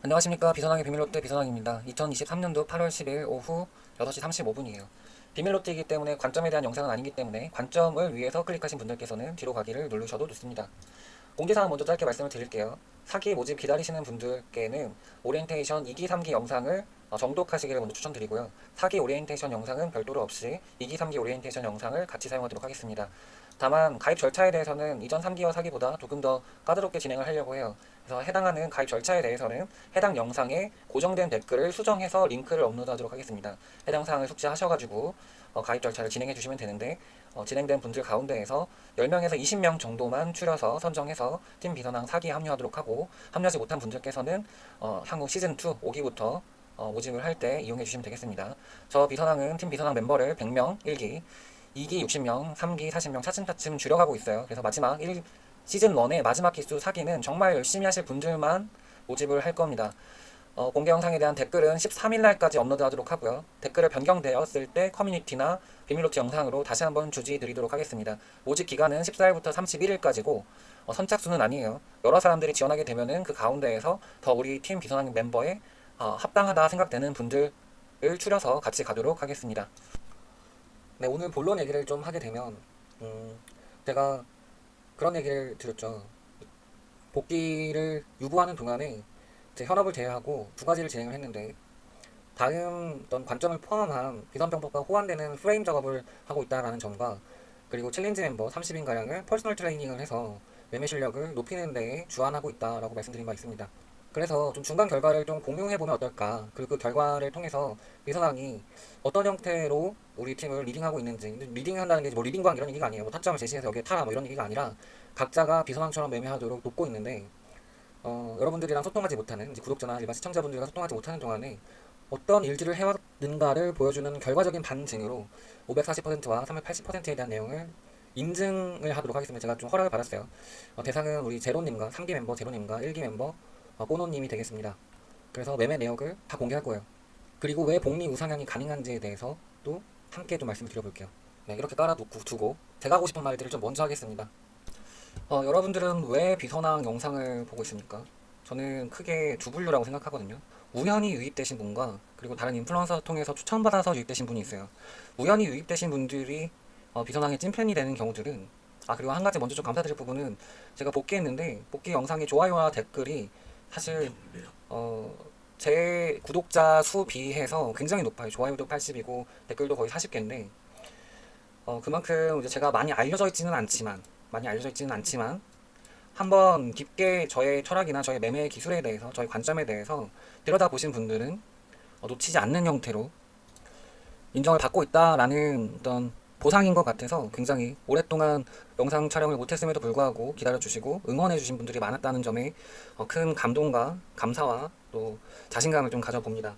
안녕하십니까. 비선왕의 비밀롯데 비선왕입니다. 2023년도 8월 10일 오후 6시 35분이에요. 비밀롯데이기 때문에 관점에 대한 영상은 아니기 때문에 관점을 위해서 클릭하신 분들께서는 뒤로 가기를 누르셔도 좋습니다. 공지사항 먼저 짧게 말씀을 드릴게요. 사기 모집 기다리시는 분들께는 오리엔테이션 2기, 3기 영상을 정독하시기를 먼저 추천드리고요. 사기 오리엔테이션 영상은 별도로 없이 2기, 3기 오리엔테이션 영상을 같이 사용하도록 하겠습니다. 다만 가입 절차에 대해서는 이전 3기와 4기보다 조금 더 까다롭게 진행을 하려고 해요. 그래서 해당하는 가입 절차에 대해서는 해당 영상에 고정된 댓글을 수정해서 링크를 업로드하도록 하겠습니다. 해당 사항을 숙지하셔가지고 가입 절차를 진행해 주시면 되는데 진행된 분들 가운데에서 10명에서 20명 정도만 추려서 선정해서 팀 비선왕 4기에 합류하도록 하고, 합류하지 못한 분들께서는 향후 시즌2 5기부터 모집을 할 때 이용해 주시면 되겠습니다. 저 비선왕은 팀 비선왕 멤버를 100명 1기, 2기 60명, 3기 40명 차츰차츰 줄여가고 있어요. 그래서 마지막 시즌 1의 마지막 기수 4기는 정말 열심히 하실 분들만 모집을 할 겁니다. 공개 영상에 대한 댓글은 13일 날까지 업로드하도록 하고요. 댓글을 변경되었을 때 커뮤니티나 비밀노트 영상으로 다시 한번 주지 드리도록 하겠습니다. 모집 기간은 14일부터 31일까지고 선착순은 아니에요. 여러 사람들이 지원하게 되면은 그 가운데에서 더 우리 팀 비선왕 멤버에 합당하다 생각되는 분들을 추려서 같이 가도록 하겠습니다. 네, 오늘 본론 얘기를 좀 하게 되면 제가 그런 얘기를 드렸죠. 복귀를 유보하는 동안에 제 현업을 제외하고 두 가지를 진행을 했는데, 다음 어떤 관점을 포함한 비선병법과 호환되는 프레임 작업을 하고 있다는 점과, 그리고 챌린지 멤버 30인가량을 퍼스널 트레이닝을 해서 매매 실력을 높이는 데에 주안하고 있다라고 말씀드린 바 있습니다. 그래서 좀 중간 결과를 좀 공유해보면 어떨까, 그리고 그 결과를 통해서 비선왕이 어떤 형태로 우리 팀을 리딩하고 있는지, 리딩한다는 게 뭐 리딩광 이런 얘기가 아니에요. 뭐 타점을 제시해서 여기에 타라 뭐 이런 얘기가 아니라, 각자가 비선왕처럼 매매하도록 돕고 있는데, 여러분들이랑 소통하지 못하는, 이제 구독자나 일반 시청자분들과 소통하지 못하는 동안에 어떤 일들을 해왔는가를 보여주는 결과적인 반증으로 540%와 380%에 대한 내용을 인증을 하도록 하겠습니다. 제가 좀 허락을 받았어요. 대상은 우리 제로님과 3기 멤버 제로님과 1기 멤버 꼬노님이 되겠습니다. 그래서 매매 내역을 다 공개할 거예요. 그리고 왜 복리 우상향이 가능한지에 대해서 또 함께 좀 말씀을 드려볼게요. 네, 이렇게 깔아두고 두고 제가 하고 싶은 말들을 좀 먼저 하겠습니다. 여러분들은 왜 비선왕 영상을 보고 있습니까? 저는 크게 두 분류라고 생각하거든요. 우연히 유입되신 분과, 그리고 다른 인플루언서 통해서 추천받아서 유입되신 분이 있어요. 우연히 유입되신 분들이 비선왕의 찐팬이 되는 경우들은, 그리고 한 가지 먼저 좀 감사드릴 부분은, 제가 복귀했는데 복귀 영상의 좋아요와 댓글이 사실 제 구독자 수 비해서 굉장히 높아요. 좋아요도 80이고 댓글도 거의 40개인데, 그만큼 이제 제가 많이 알려져 있지는 않지만 한번 깊게 저의 철학이나 저의 매매 기술에 대해서, 저의 관점에 대해서 들여다보신 분들은 놓치지 않는 형태로 인정을 받고 있다라는 어떤 보상인 것 같아서, 굉장히 오랫동안 영상 촬영을 못했음에도 불구하고 기다려주시고 응원해주신 분들이 많았다는 점에 큰 감동과 감사와 또 자신감을 좀 가져봅니다.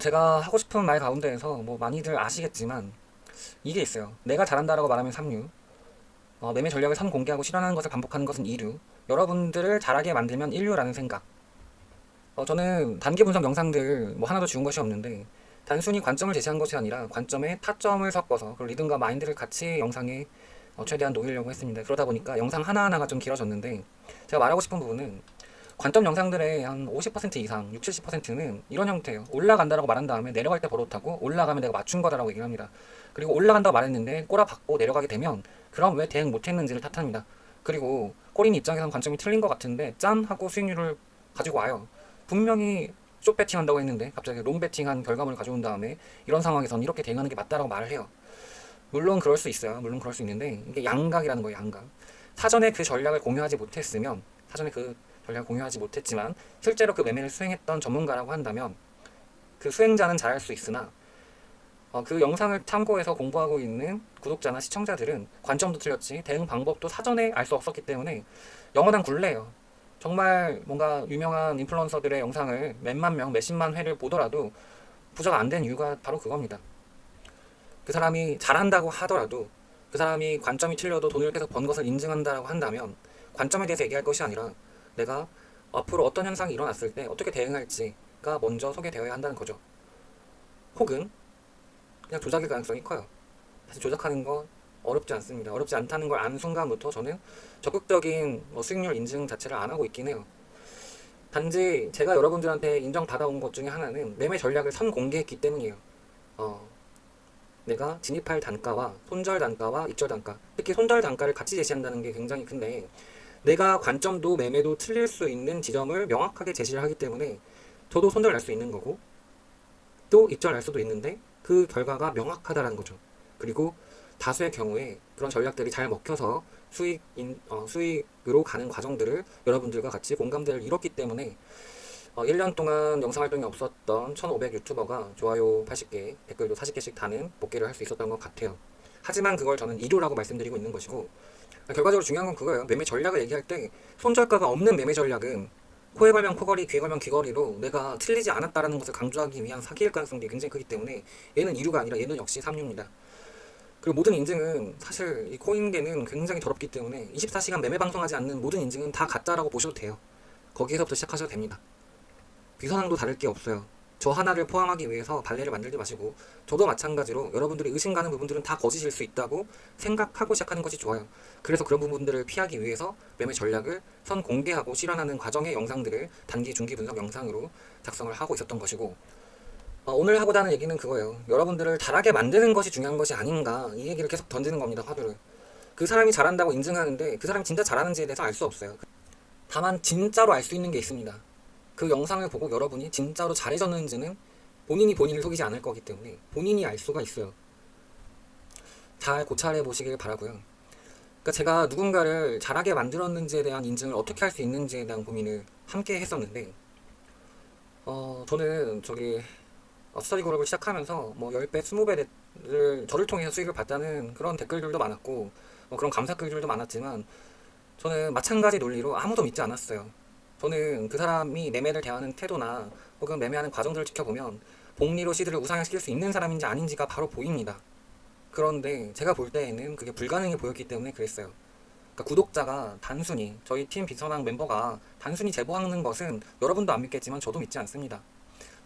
제가 하고 싶은 말 가운데에서 뭐 많이들 아시겠지만 이게 있어요. 내가 잘한다라고 말하면 3류, 매매 전략을 선공개하고 실현하는 것을 반복하는 것은 2류, 여러분들을 잘하게 만들면 1류라는 생각. 저는 단기 분석 영상들 뭐 하나도 지운 것이 없는데, 단순히 관점을 제시한 것이 아니라 관점에 타점을 섞어서 그리고 리듬과 마인드를 같이 영상에 최대한 녹이려고 했습니다. 그러다 보니까 영상 하나하나가 좀 길어졌는데, 제가 말하고 싶은 부분은 관점 영상들의 한 50% 이상, 60, 70%는 이런 형태예요. 올라간다라고 말한 다음에 내려갈 때 버릇하고, 올라가면 내가 맞춘 거다라고 얘기를 합니다. 그리고 올라간다고 말했는데 꼬라박고 내려가게 되면 그럼 왜 대응 못했는지를 탓합니다. 그리고 꼬린 입장에선 관점이 틀린 것 같은데 짠 하고 수익률을 가지고 와요. 분명히 숏 배팅한다고 했는데 갑자기 롱 배팅한 결과물을 가져온 다음에 이런 상황에선 이렇게 대응하는 게 맞다라고 말을 해요. 물론 그럴 수 있어요. 물론 그럴 수 있는데, 이게 양각이라는 거예요. 양각. 사전에 그 전략을 공유하지 못했으면, 사전에 그 전략을 공유하지 못했지만 실제로 그 매매를 수행했던 전문가라고 한다면 그 수행자는 잘할 수 있으나, 그 영상을 참고해서 공부하고 있는 구독자나 시청자들은 관점도 틀렸지 대응 방법도 사전에 알 수 없었기 때문에 영원한 굴레예요. 정말 뭔가 유명한 인플루언서들의 영상을 몇만 명, 몇십만 회를 보더라도 부자가 안 된 이유가 바로 그겁니다. 그 사람이 잘한다고 하더라도, 그 사람이 관점이 틀려도 돈을 계속 번 것을 인증한다고 한다면 관점에 대해서 얘기할 것이 아니라 내가 앞으로 어떤 현상이 일어났을 때 어떻게 대응할지가 먼저 소개되어야 한다는 거죠. 혹은 그냥 조작일 가능성이 커요. 사실 조작하는 거 어렵지 않습니다. 어렵지 않다는 걸 아는 순간부터 저는 적극적인 수익률 인증 자체를 안 하고 있긴 해요. 단지 제가 여러분들한테 인정받아온 것 중에 하나는 매매 전략을 선공개했기 때문이에요. 내가 진입할 단가와 손절 단가와 익절 단가, 특히 손절 단가를 같이 제시한다는 게 굉장히 큰데, 내가 관점도 매매도 틀릴 수 있는 지점을 명확하게 제시를 하기 때문에 저도 손절 날 수 있는 거고 또 익절 날 수도 있는데 그 결과가 명확하다라는 거죠. 그리고 다수의 경우에 그런 전략들이 잘 먹혀서 수익으로 가는 과정들을 여러분들과 같이 공감대를 이뤘기 때문에 1년 동안 영상 활동이 없었던 1500 유튜버가 좋아요 80개, 댓글도 40개씩 다는 복귀를 할 수 있었던 것 같아요. 하지만 그걸 저는 이류라고 말씀드리고 있는 것이고, 결과적으로 중요한 건 그거예요. 매매 전략을 얘기할 때 손절가가 없는 매매 전략은 코에 걸면 코걸이, 귀에 걸면 귀걸이로 내가 틀리지 않았다라는 것을 강조하기 위한 사기일 가능성이 굉장히 크기 때문에 얘는 이류가 아니라 얘는 역시 삼류입니다. 그리고 모든 인증은 사실 이 코인계는 굉장히 더럽기 때문에 24시간 매매 방송하지 않는 모든 인증은 다 가짜라고 보셔도 돼요. 거기에서부터 시작하셔도 됩니다. 비선항도 다를 게 없어요. 저 하나를 포함하기 위해서 발레를 만들지 마시고, 저도 마찬가지로 여러분들이 의심 가는 부분들은 다 거짓일 수 있다고 생각하고 시작하는 것이 좋아요. 그래서 그런 부분들을 피하기 위해서 매매 전략을 선 공개하고 실현하는 과정의 영상들을 단기 중기 분석 영상으로 작성을 하고 있었던 것이고, 오늘 하고자 하는 얘기는 그거예요. 여러분들을 잘하게 만드는 것이 중요한 것이 아닌가, 이 얘기를 계속 던지는 겁니다. 화두를. 그 사람이 잘한다고 인증하는데 그 사람이 진짜 잘하는지에 대해서 알 수 없어요. 다만 진짜로 알 수 있는 게 있습니다. 그 영상을 보고 여러분이 진짜로 잘해졌는지는 본인이 본인을 속이지 않을 거기 때문에 본인이 알 수가 있어요. 잘 고찰해 보시길 바라고요. 그러니까 제가 누군가를 잘하게 만들었는지에 대한 인증을 어떻게 할 수 있는지에 대한 고민을 함께 했었는데, 저는 스터디 그룹을 시작하면서 뭐 10배, 20배를 저를 통해서 수익을 봤다는 그런 댓글들도 많았고, 그런 감사글들도 많았지만 저는 마찬가지 논리로 아무도 믿지 않았어요. 저는 그 사람이 매매를 대하는 태도나 혹은 매매하는 과정들을 지켜보면 복리로 시드를 우상향시킬 수 있는 사람인지 아닌지가 바로 보입니다. 그런데 제가 볼 때에는 그게 불가능해 보였기 때문에 그랬어요. 그러니까 구독자가 단순히, 저희 팀 비선왕 멤버가 단순히 제보하는 것은 여러분도 안 믿겠지만 저도 믿지 않습니다.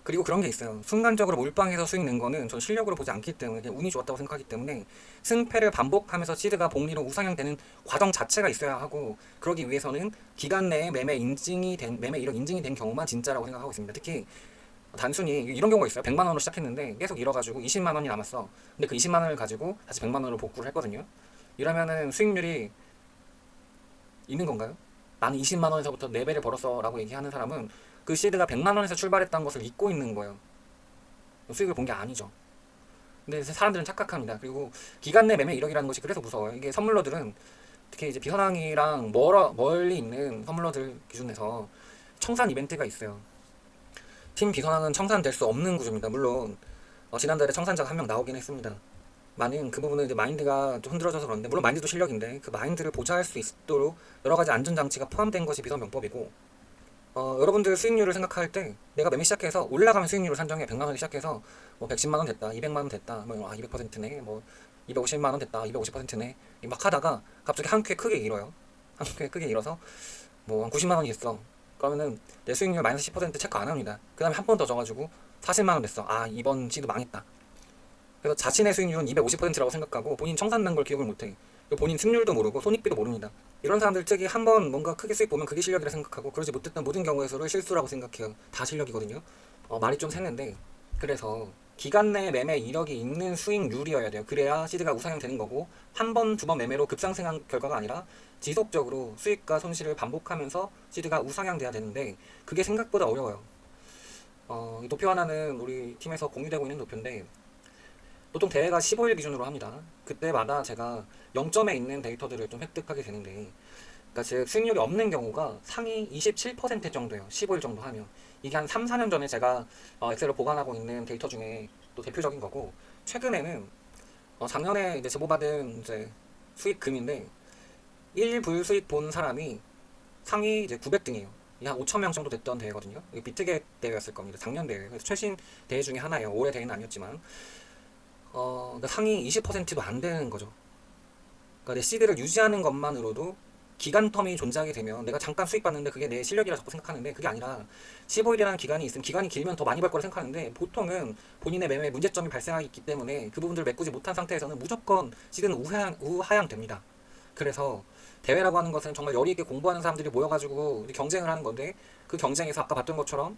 그리고 그런 게 있어요. 순간적으로 몰빵해서 수익 낸 거는 전 실력으로 보지 않기 때문에 그냥 운이 좋았다고 생각하기 때문에, 승패를 반복하면서 시드가 복리로 우상향되는 과정 자체가 있어야 하고, 그러기 위해서는 기간 내에 매매 이력 인증이 된 경우만 진짜라고 생각하고 있습니다. 특히 단순히 이런 경우가 있어요. 100만 원으로 시작했는데 계속 잃어가지고 20만 원이 남았어. 근데 그 20만 원을 가지고 다시 100만 원으로 복구를 했거든요. 이러면은 수익률이 있는 건가요? 나는 20만 원에서부터 4배를 벌었어 라고 얘기하는 사람은 그 시드가 100만 원에서 출발했다는 것을 잊고 있는 거예요. 수익을 본 게 아니죠. 근데 사람들은 착각합니다. 그리고 기간 내 매매 이력이라는 것이 그래서 무서워요. 이게 선물러들은 특히 이제 비선항이랑 멀리 있는 선물러들 기준에서 청산 이벤트가 있어요. 팀 비선항은 청산될 수 없는 구조입니다. 물론 지난달에 청산자가 한 명 나오긴 했습니다. 많은 그 부분은 이제 마인드가 좀 흔들어져서 그런데, 물론 마인드도 실력인데 그 마인드를 보좌할 수 있도록 여러 가지 안전장치가 포함된 것이 비선 명법이고, 여러분들 수익률을 생각할 때 내가 매매 시작해서 올라가면 수익률을 산정해. 100만 원 시작해서 뭐 110만 원 됐다, 200만 원 됐다, 뭐 200%네, 뭐 250만 원 됐다, 250%네, 막 하다가 갑자기 한 큐에 크게 잃어요. 한 큐에 크게 잃어서 뭐 한 90만 원이 됐어. 그러면은 내 수익률 마이너스 10% 체크 안 합니다. 그 다음에 한 번 더 져가지고 40만 원 됐어. 아, 이번 시도 망했다. 그래서 자신의 수익률은 250%라고 생각하고 본인 청산난 걸 기억을 못해. 본인 승률도 모르고 손익비도 모릅니다. 이런 사람들 특히 한번 뭔가 크게 수익 보면 그게 실력이라 생각하고, 그러지 못했던 모든 경우에서를 실수라고 생각해요. 다 실력이거든요. 말이 좀 샜는데, 그래서 기간 내에 매매 이력이 있는 수익률이어야 돼요. 그래야 시드가 우상향 되는 거고, 한 번, 두 번 매매로 급상승한 결과가 아니라 지속적으로 수익과 손실을 반복하면서 시드가 우상향 돼야 되는데, 그게 생각보다 어려워요. 이 도표 하나는 우리 팀에서 공유되고 있는 도표인데, 보통 대회가 15일 기준으로 합니다. 그때마다 제가 0점에 있는 데이터들을 좀 획득하게 되는데, 그러니까 즉 수익률이 없는 경우가 상위 27% 정도예요. 15일 정도 하면. 이게 한 3, 4년 전에 제가 엑셀로 보관하고 있는 데이터 중에 또 대표적인 거고, 최근에는 작년에 이제 제보받은 이제 수익금인데 1불 수익 본 사람이 상위 이제 900등이에요. 한 5천 명 정도 됐던 대회거든요. 이게 비트겟 대회였을 겁니다. 작년 대회. 그래서 최신 대회 중에 하나예요. 올해 대회는 아니었지만. 그러니까 상위 20%도 안 되는 거죠. 그러니까 내 시드를 유지하는 것만으로도 기간 텀이 존재하게 되면 내가 잠깐 수익 받는데 그게 내 실력이라 자꾸 생각하는데, 그게 아니라 15일이라는 기간이 있으면 기간이 길면 더 많이 벌 거라 생각하는데, 보통은 본인의 매매에 문제점이 발생하기 때문에 그 부분들을 메꾸지 못한 상태에서는 무조건 시드는 우하향 됩니다. 그래서 대회라고 하는 것은 정말 열의 있게 공부하는 사람들이 모여가지고 경쟁을 하는 건데, 그 경쟁에서 아까 봤던 것처럼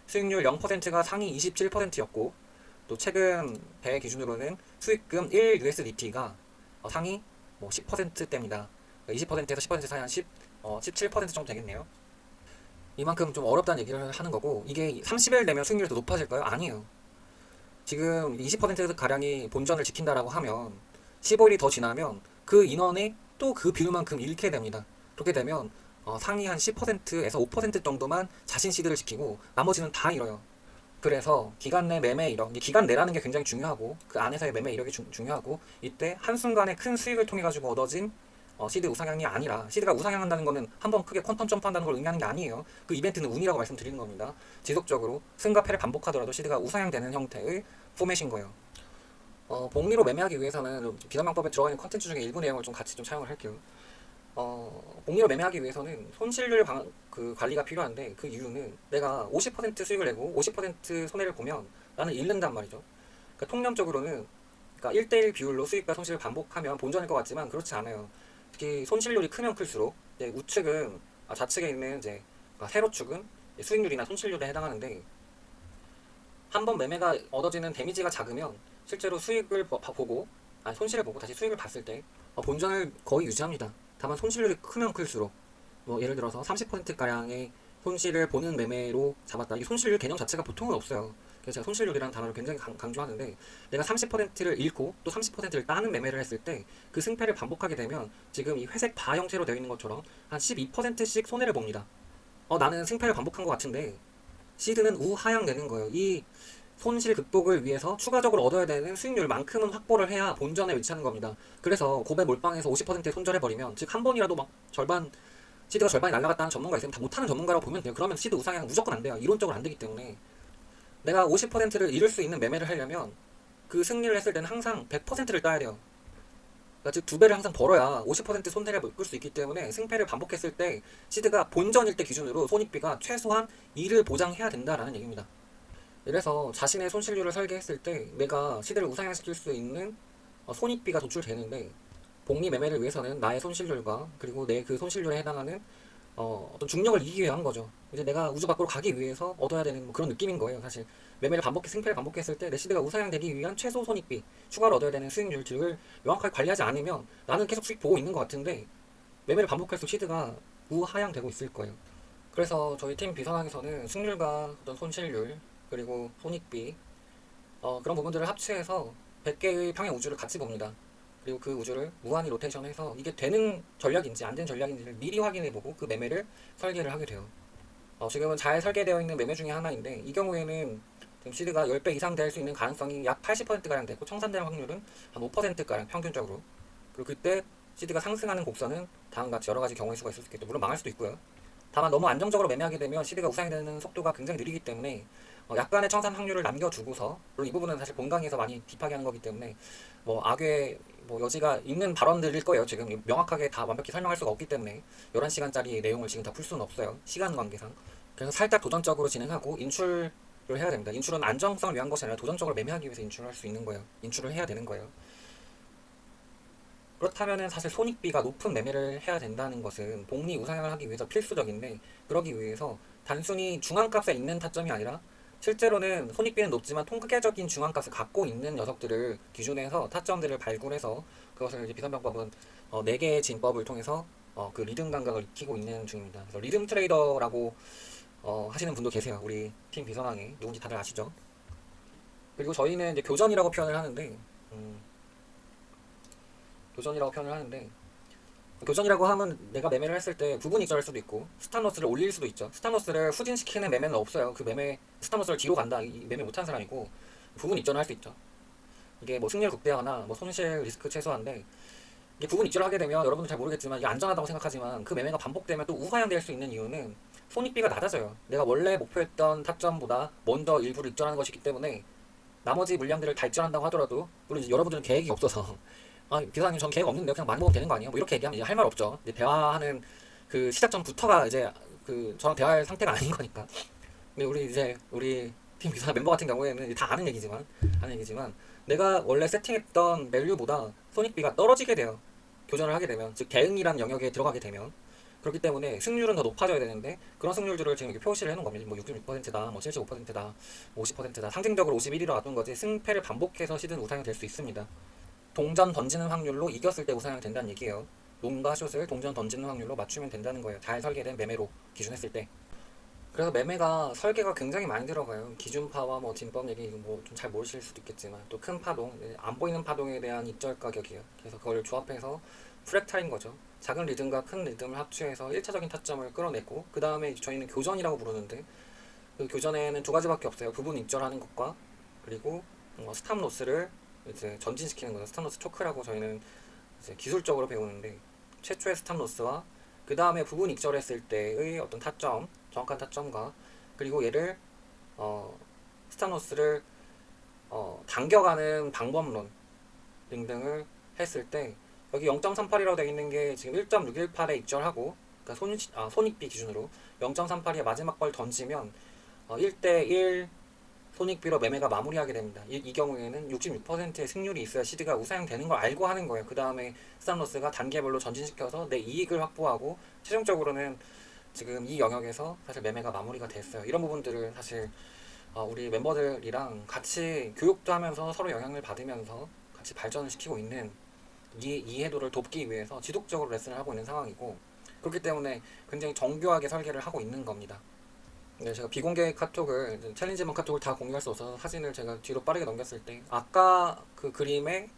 수익률 0%가 상위 27%였고, 또 최근 대회 기준으로는 수익금 1USDT가 상위 뭐 10%대입니다. 20%에서 10% 사이 한 17% 정도 되겠네요. 이만큼 좀 어렵다는 얘기를 하는 거고, 이게 30일 되면 수익률이 더 높아질까요? 아니에요. 지금 20% 가량이 본전을 지킨다라고 하면 15일이 더 지나면 그 인원이 또 그 비율만큼 잃게 됩니다. 그렇게 되면 상위 한 10%에서 5% 정도만 자신 시드를 지키고 나머지는 다 잃어요. 그래서 기간 내 매매 이력, 기간 내라는 게 굉장히 중요하고 그 안에서의 매매 이력이 중요하고, 이때 한순간에 큰 수익을 통해 가지고 얻어진 시드 우상향이 아니라, 시드가 우상향한다는 거는 한번 크게 퀀텀 점프한다는 걸 의미하는 게 아니에요. 그 이벤트는 운이라고 말씀드리는 겁니다. 지속적으로 승과 패를 반복하더라도 시드가 우상향되는 형태의 포맷인 거예요. 복리로 매매하기 위해서는 비상방법에 들어가 있는 컨텐츠 중에 일부 내용을 좀 같이 좀 사용을 할게요. 복리로 매매하기 위해서는 손실률 관리가 필요한데, 그 이유는 내가 50% 수익을 내고 50% 손해를 보면 나는 잃는단 말이죠. 그러니까 통념적으로는, 그러니까 1대1 비율로 수익과 손실을 반복하면 본전일 것 같지만 그렇지 않아요. 특히 손실률이 크면 클수록 우측은 좌측에 있는 그러니까 세로축은 수익률이나 손실률에 해당하는데, 한 번 매매가 얻어지는 데미지가 작으면 실제로 수익을 보고 손실을 보고 다시 수익을 봤을 때 본전을 거의 유지합니다. 다만 손실률이 크면 클수록, 뭐 예를 들어서 30%가량의 손실을 보는 매매로 잡았다. 이 손실률 개념 자체가 보통은 없어요. 그래서 제가 손실률이라는 단어를 굉장히 강조하는데, 내가 30%를 잃고 또 30%를 따는 매매를 했을 때 그 승패를 반복하게 되면 지금 이 회색 바 형태로 되어 있는 것처럼 한 12%씩 손해를 봅니다. 나는 승패를 반복한 것 같은데 시드는 우하향되는 거예요. 이 손실 극복을 위해서 추가적으로 얻어야 되는 수익률만큼은 확보를 해야 본전에 위치하는 겁니다. 그래서 고배 몰빵에서 50% 손절해버리면, 즉 한 번이라도 막 시드가 절반이 날아갔다는 전문가 있으면 다 못하는 전문가라고 보면 돼요. 그러면 시드 우상향 무조건 안 돼요. 이론적으로 안 되기 때문에. 내가 50%를 잃을 수 있는 매매를 하려면 그 승리를 했을 때는 항상 100%를 따야 돼요. 그러니까 즉 두 배를 항상 벌어야 50% 손해를 묶을 수 있기 때문에, 승패를 반복했을 때 시드가 본전일 때 기준으로 손익비가 최소한 2를 보장해야 된다라는 얘기입니다. 이래서 자신의 손실률을 설계했을 때 내가 시드를 우상향시킬 수 있는 손익비가 도출되는데, 복리 매매를 위해서는 나의 손실률과 그리고 내 그 손실률에 해당하는 어떤 중력을 이기기 위한 거죠. 이제 내가 우주 밖으로 가기 위해서 얻어야 되는 뭐 그런 느낌인 거예요. 사실 매매를 승패를 반복했을 때 내 시드가 우상향되기 위한 최소 손익비, 추가로 얻어야 되는 수익률 등을 명확하게 관리하지 않으면 나는 계속 수익 보고 있는 것 같은데 매매를 반복할수록 시드가 우하향되고 있을 거예요. 그래서 저희 팀 비선학에서는 승률과 어떤 손실률 그리고 손익비 그런 부분들을 합치해서 100개의 평행 우주를 같이 봅니다. 그리고 그 우주를 무한히 로테이션해서 이게 되는 전략인지 안 되는 전략인지를 미리 확인해보고 그 매매를 설계를 하게 돼요. 지금은 잘 설계되어 있는 매매 중에 하나인데, 이 경우에는 지금 시드가 10배 이상 될 수 있는 가능성이 약 80%가량 되고 청산되는 확률은 한 5%가량 평균적으로. 그리고 그때 시드가 상승하는 곡선은 다음과 같이 여러 가지 경우의 수가 있을 수 있겠죠. 물론 망할 수도 있고요. 다만 너무 안정적으로 매매하게 되면 시드가 우상이 되는 속도가 굉장히 느리기 때문에 약간의 청산 확률을 남겨두고서, 물론 이 부분은 사실 본강의에서 많이 딥하게 하는 거기 때문에 뭐 악의 여지가 있는 발언들일 거예요. 지금 명확하게 다 완벽히 설명할 수가 없기 때문에 11시간짜리 내용을 지금 다 풀 수는 없어요. 시간 관계상. 그래서 살짝 도전적으로 진행하고 인출을 해야 됩니다. 인출은 안정성을 위한 것이 아니라 도전적으로 매매하기 위해서 인출을 할 수 있는 거예요. 인출을 해야 되는 거예요. 그렇다면은 사실 손익비가 높은 매매를 해야 된다는 것은 복리 우상향을 하기 위해서 필수적인데, 그러기 위해서 단순히 중앙값에 있는 타점이 아니라 실제로는 손익비는 높지만 통계적인 중앙값을 갖고 있는 녀석들을 기준해서 타점들을 발굴해서 그것을 이제 비선병법은 4개의 진법을 통해서 그 리듬 감각을 익히고 있는 중입니다. 그래서 리듬 트레이더라고 하시는 분도 계세요. 우리 팀 비선왕에 누군지 다들 아시죠? 그리고 저희는 이제 교전이라고 표현을 하는데, 교전이라고 하면 내가 매매를 했을 때 부분 익절할 수도 있고 스탑로스를 올릴 수도 있죠. 스탑로스를 후진시키는 매매는 없어요. 그 매매 스탑로스를 뒤로 간다, 이 매매 못한 사람이고 부분 익절을 할 수 있죠. 이게 뭐 승률 극대화나 뭐 손실 리스크 최소화인데, 이게 부분 익절을 하게 되면 여러분들 잘 모르겠지만 이게 안전하다고 생각하지만 그 매매가 반복되면 또 우하향될 수 있는 이유는 손익비가 낮아져요. 내가 원래 목표했던 타점보다 먼저 일부를 익절하는 것이기 때문에 나머지 물량들을 다 익절한다고 하더라도, 물론 이제 여러분들은 계획이 없어서 비서장님 전 계획 없는데 그냥 많이 먹으면 되는 거 아니에요? 뭐 이렇게 얘기하면 이제 할 말 없죠. 이제 대화하는 그 시작점부터가 이제 그 저랑 대화할 상태가 아닌 거니까. 근데 우리 팀 비서 멤버 같은 경우에는 다 아는 얘기지만 내가 원래 세팅했던 밸류보다 손익비가 떨어지게 돼요. 교전을 하게 되면, 즉 대응이라는 영역에 들어가게 되면, 그렇기 때문에 승률은 더 높아져야 되는데 그런 승률들을 지금 이렇게 표시를 해놓은 겁니다. 뭐 66%다, 뭐 75%다, 50%다, 상징적으로 51위로 놔둔 거지 승패를 반복해서 시든 우상이 될 수 있습니다. 동전 던지는 확률로 이겼을 때 우상이 된다는 얘기예요. 롱과 숏을 동전 던지는 확률로 맞추면 된다는 거예요. 잘 설계된 매매로 기준했을 때. 그래서 매매가 설계가 굉장히 많이 들어가요. 기준파와 뭐 진법 얘기 뭐 좀 잘 모르실 수도 있겠지만 또 큰 파동, 안 보이는 파동에 대한 입절 가격이에요. 그래서 그걸 조합해서 프랙탈인 거죠. 작은 리듬과 큰 리듬을 합치해서 1차적인 타점을 끌어내고 그 다음에 저희는 교전이라고 부르는데 그 교전에는 두 가지밖에 없어요. 부분 입절하는 것과 그리고 스탑 로스를 이제 전진시키는 거죠. 스탑 로스 초크라고 저희는 이제 기술적으로 배우는데 최초의 스탑 로스와 그 다음에 부분 입절했을 때의 어떤 타점, 정확한 타점과 그리고 얘를 스탑 로스를 당겨가는 방법론 등등을 했을 때 여기 0.38이라고 되어 있는 게 지금 1.618에 입절하고 그러니까 손익비 기준으로 0.38의 마지막 걸 던지면 1대1 손익비로 매매가 마무리하게 됩니다. 이 경우에는 66%의 승률이 있어야 시드가 우상되는 걸 알고 하는 거예요. 그 다음에 스탑로스가 단계별로 전진시켜서 내 이익을 확보하고 최종적으로는 지금 이 영역에서 사실 매매가 마무리가 됐어요. 이런 부분들을 사실 우리 멤버들이랑 같이 교육도 하면서 서로 영향을 받으면서 같이 발전을 시키고 있는 이해도를 돕기 위해서 지속적으로 레슨을 하고 있는 상황이고 그렇기 때문에 굉장히 정교하게 설계를 하고 있는 겁니다. 네, 제가 비공개 카톡을 챌린지만 카톡을 다 공유할 수 없어서 사진을 제가 뒤로 빠르게 넘겼을 때 아까 그 그림의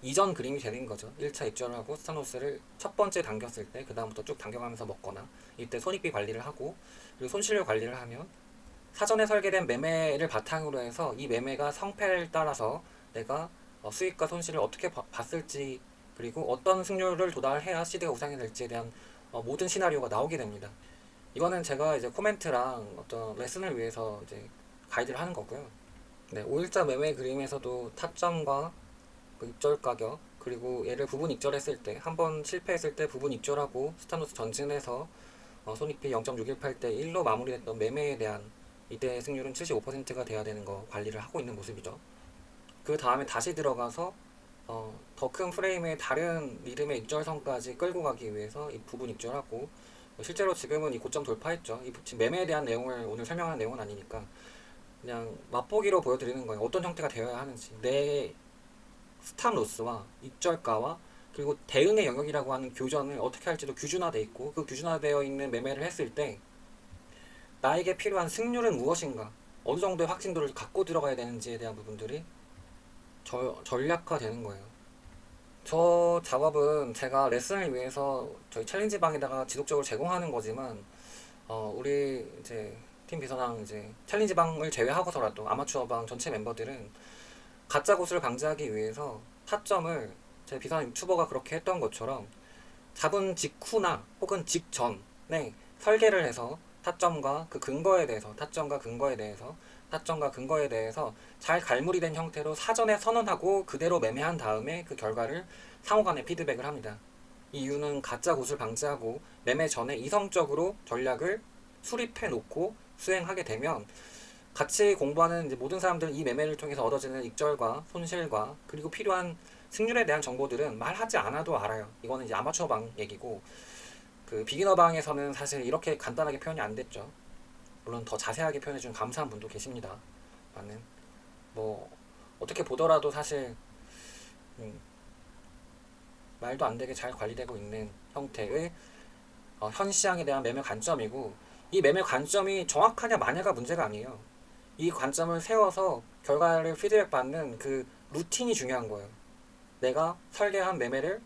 이전 그림이 되는 거죠. 1차 입절을 하고 스타노스를 첫 번째 당겼을 때 그 다음부터 쭉 당겨가면서 먹거나 이때 손익비 관리를 하고 그리고 손실률 관리를 하면 사전에 설계된 매매를 바탕으로 해서 이 매매가 성패를 따라서 내가 수익과 손실을 어떻게 봤을지 그리고 어떤 승률을 도달해야 시드가 우상이 될지에 대한 모든 시나리오가 나오게 됩니다. 이거는 제가 이제 코멘트랑 어떤 레슨을 위해서 이제 가이드를 하는 거고요. 네, 5일자 매매 그림에서도 타점과 그 입절 가격 그리고 얘를 부분 입절했을 때 한 번 실패했을 때 부분 입절하고 스타노스 전진해서 손익비 0.618대 1로 마무리했던 매매에 대한 이때 승률은 75%가 돼야 되는 거 관리를 하고 있는 모습이죠. 그 다음에 다시 들어가서 더 큰 프레임의 다른 리듬의 입절선까지 끌고 가기 위해서 이 부분 입절하고 실제로 지금은 이 고점 돌파했죠. 지금 매매에 대한 내용을 오늘 설명하는 내용은 아니니까 그냥 맛보기로 보여드리는 거예요. 어떤 형태가 되어야 하는지 내 스탑 로스와 입절가와 그리고 대응의 영역이라고 하는 교전을 어떻게 할지도 규준화되어 있고 그 규준화되어 있는 매매를 했을 때 나에게 필요한 승률은 무엇인가 어느 정도의 확신도를 갖고 들어가야 되는지에 대한 부분들이 전략화되는 거예요. 저 작업은 제가 레슨을 위해서 저희 챌린지 방에다가 지속적으로 제공하는 거지만 우리 이제 팀 비서랑 이제 챌린지 방을 제외하고서라도 아마추어 방 전체 멤버들은 가짜 고수를 방지하기 위해서 타점을 제 비서나 유튜버가 그렇게 했던 것처럼 잡은 직후나 혹은 직전에 설계를 해서 타점과 근거에 대해서 잘 갈무리 된 형태로 사전에 선언하고 그대로 매매한 다음에 그 결과를 상호간에 피드백을 합니다. 이 이유는 가짜 고수를 방지하고 매매 전에 이성적으로 전략을 수립해 놓고 수행하게 되면 같이 공부하는 이제 모든 사람들은 이 매매를 통해서 얻어지는 익절과 손실과 그리고 필요한 승률에 대한 정보들은 말하지 않아도 알아요. 이거는 이제 아마추어 방 얘기고 그 비기너 방에서는 사실 이렇게 간단하게 표현이 안 됐죠. 물론 더 자세하게 표현해준 감사한 분도 계십니다. 나는 뭐 어떻게 보더라도 사실 말도 안 되게 잘 관리되고 있는 형태의 현 시장에 대한 매매 관점이고 이 매매 관점이 정확하냐 마냐가 문제가 아니에요. 이 관점을 세워서 결과를 피드백 받는 그 루틴이 중요한 거예요. 내가 설계한 그러니까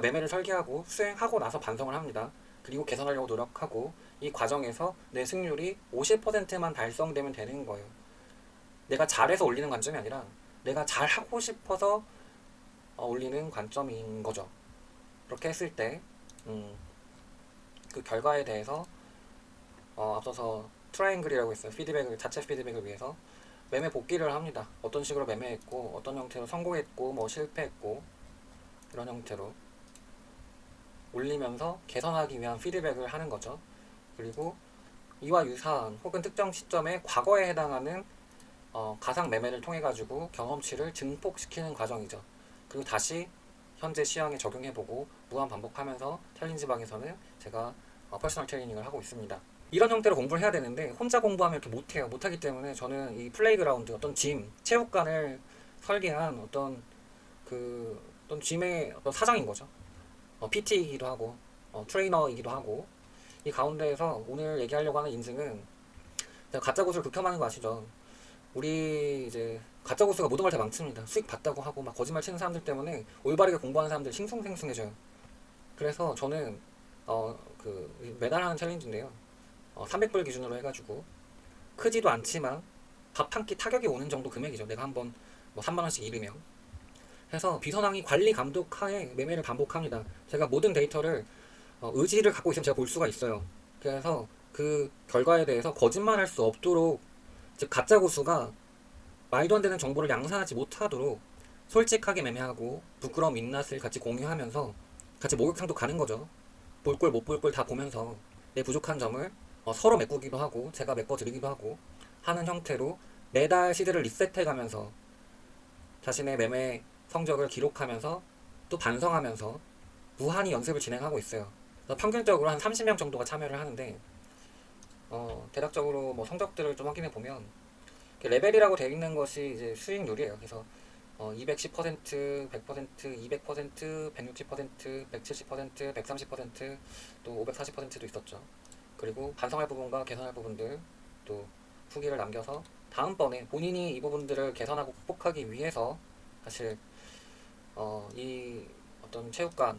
매매를 설계하고 수행하고 나서 반성을 합니다. 그리고 개선하려고 노력하고 이 과정에서 내 승률이 50%만 달성되면 되는 거예요. 내가 잘해서 올리는 관점이 아니라 내가 잘하고 싶어서 올리는 관점인 거죠. 그렇게 했을 때 그 결과에 대해서 앞서서 트라이앵글이라고 있어요. 자체 피드백을 위해서 매매 복귀를 합니다. 어떤 식으로 매매했고 어떤 형태로 성공했고 뭐 실패했고 이런 형태로 올리면서 개선하기 위한 피드백을 하는 거죠. 그리고 이와 유사한 혹은 특정 시점에 과거에 해당하는 가상 매매를 통해 가지고 경험치를 증폭시키는 과정이죠. 그리고 다시 현재 시황에 적용해보고 무한 반복하면서 챌린지방에서는 제가 퍼스널 트레이닝을 하고 있습니다. 이런 형태로 공부를 해야 되는데 혼자 공부하면 이렇게 못해요. 못하기 때문에 저는 이 플레이그라운드, 어떤 짐, 체육관을 설계한 어떤 짐의 어떤 사장인 거죠. PT이기도 하고 트레이너이기도 하고, 이 가운데에서 오늘 얘기하려고 하는 인증은, 제가 가짜 고수를 극혐하는 거 아시죠? 우리 이제 가짜 고수가 모든 걸 다 망칩니다. 수익 봤다고 하고 막 거짓말 치는 사람들 때문에 올바르게 공부하는 사람들 싱숭생숭해져요. 그래서 저는 매달 하는 챌린지인데요. 300불 기준으로 해가지고 크지도 않지만 밥 한 끼 타격이 오는 정도 금액이죠. 내가 한번 뭐 3만 원씩 잃으면 해서 비선항이 관리 감독 하에 매매를 반복합니다. 제가 모든 데이터를 의지를 갖고 있으면 제가 볼 수가 있어요. 그래서 그 결과에 대해서 거짓말할 수 없도록, 즉 가짜 고수가 말도 안 되는 정보를 양산하지 못하도록 솔직하게 매매하고 부끄러움 민낯을 같이 공유하면서 같이 목욕탕도 가는 거죠. 볼 꼴 못 볼 꼴 다 보면서 내 부족한 점을 서로 메꾸기도 하고 제가 메꿔드리기도 하고 하는 형태로 매달 시드를 리셋해가면서 자신의 매매 성적을 기록하면서 또 반성하면서 무한히 연습을 진행하고 있어요. 평균적으로 한 30명 정도가 참여를 하는데, 대략적으로 뭐 성적들을 좀 확인해 보면 레벨이라고 되어 있는 것이 이제 수익률이에요. 그래서 210%, 100%, 200%, 160%, 170%, 130%, 또 540%도 있었죠. 그리고 반성할 부분과 개선할 부분들 또 후기를 남겨서 다음번에 본인이 이 부분들을 개선하고 극복하기 위해서 사실 이 어떤 체육관,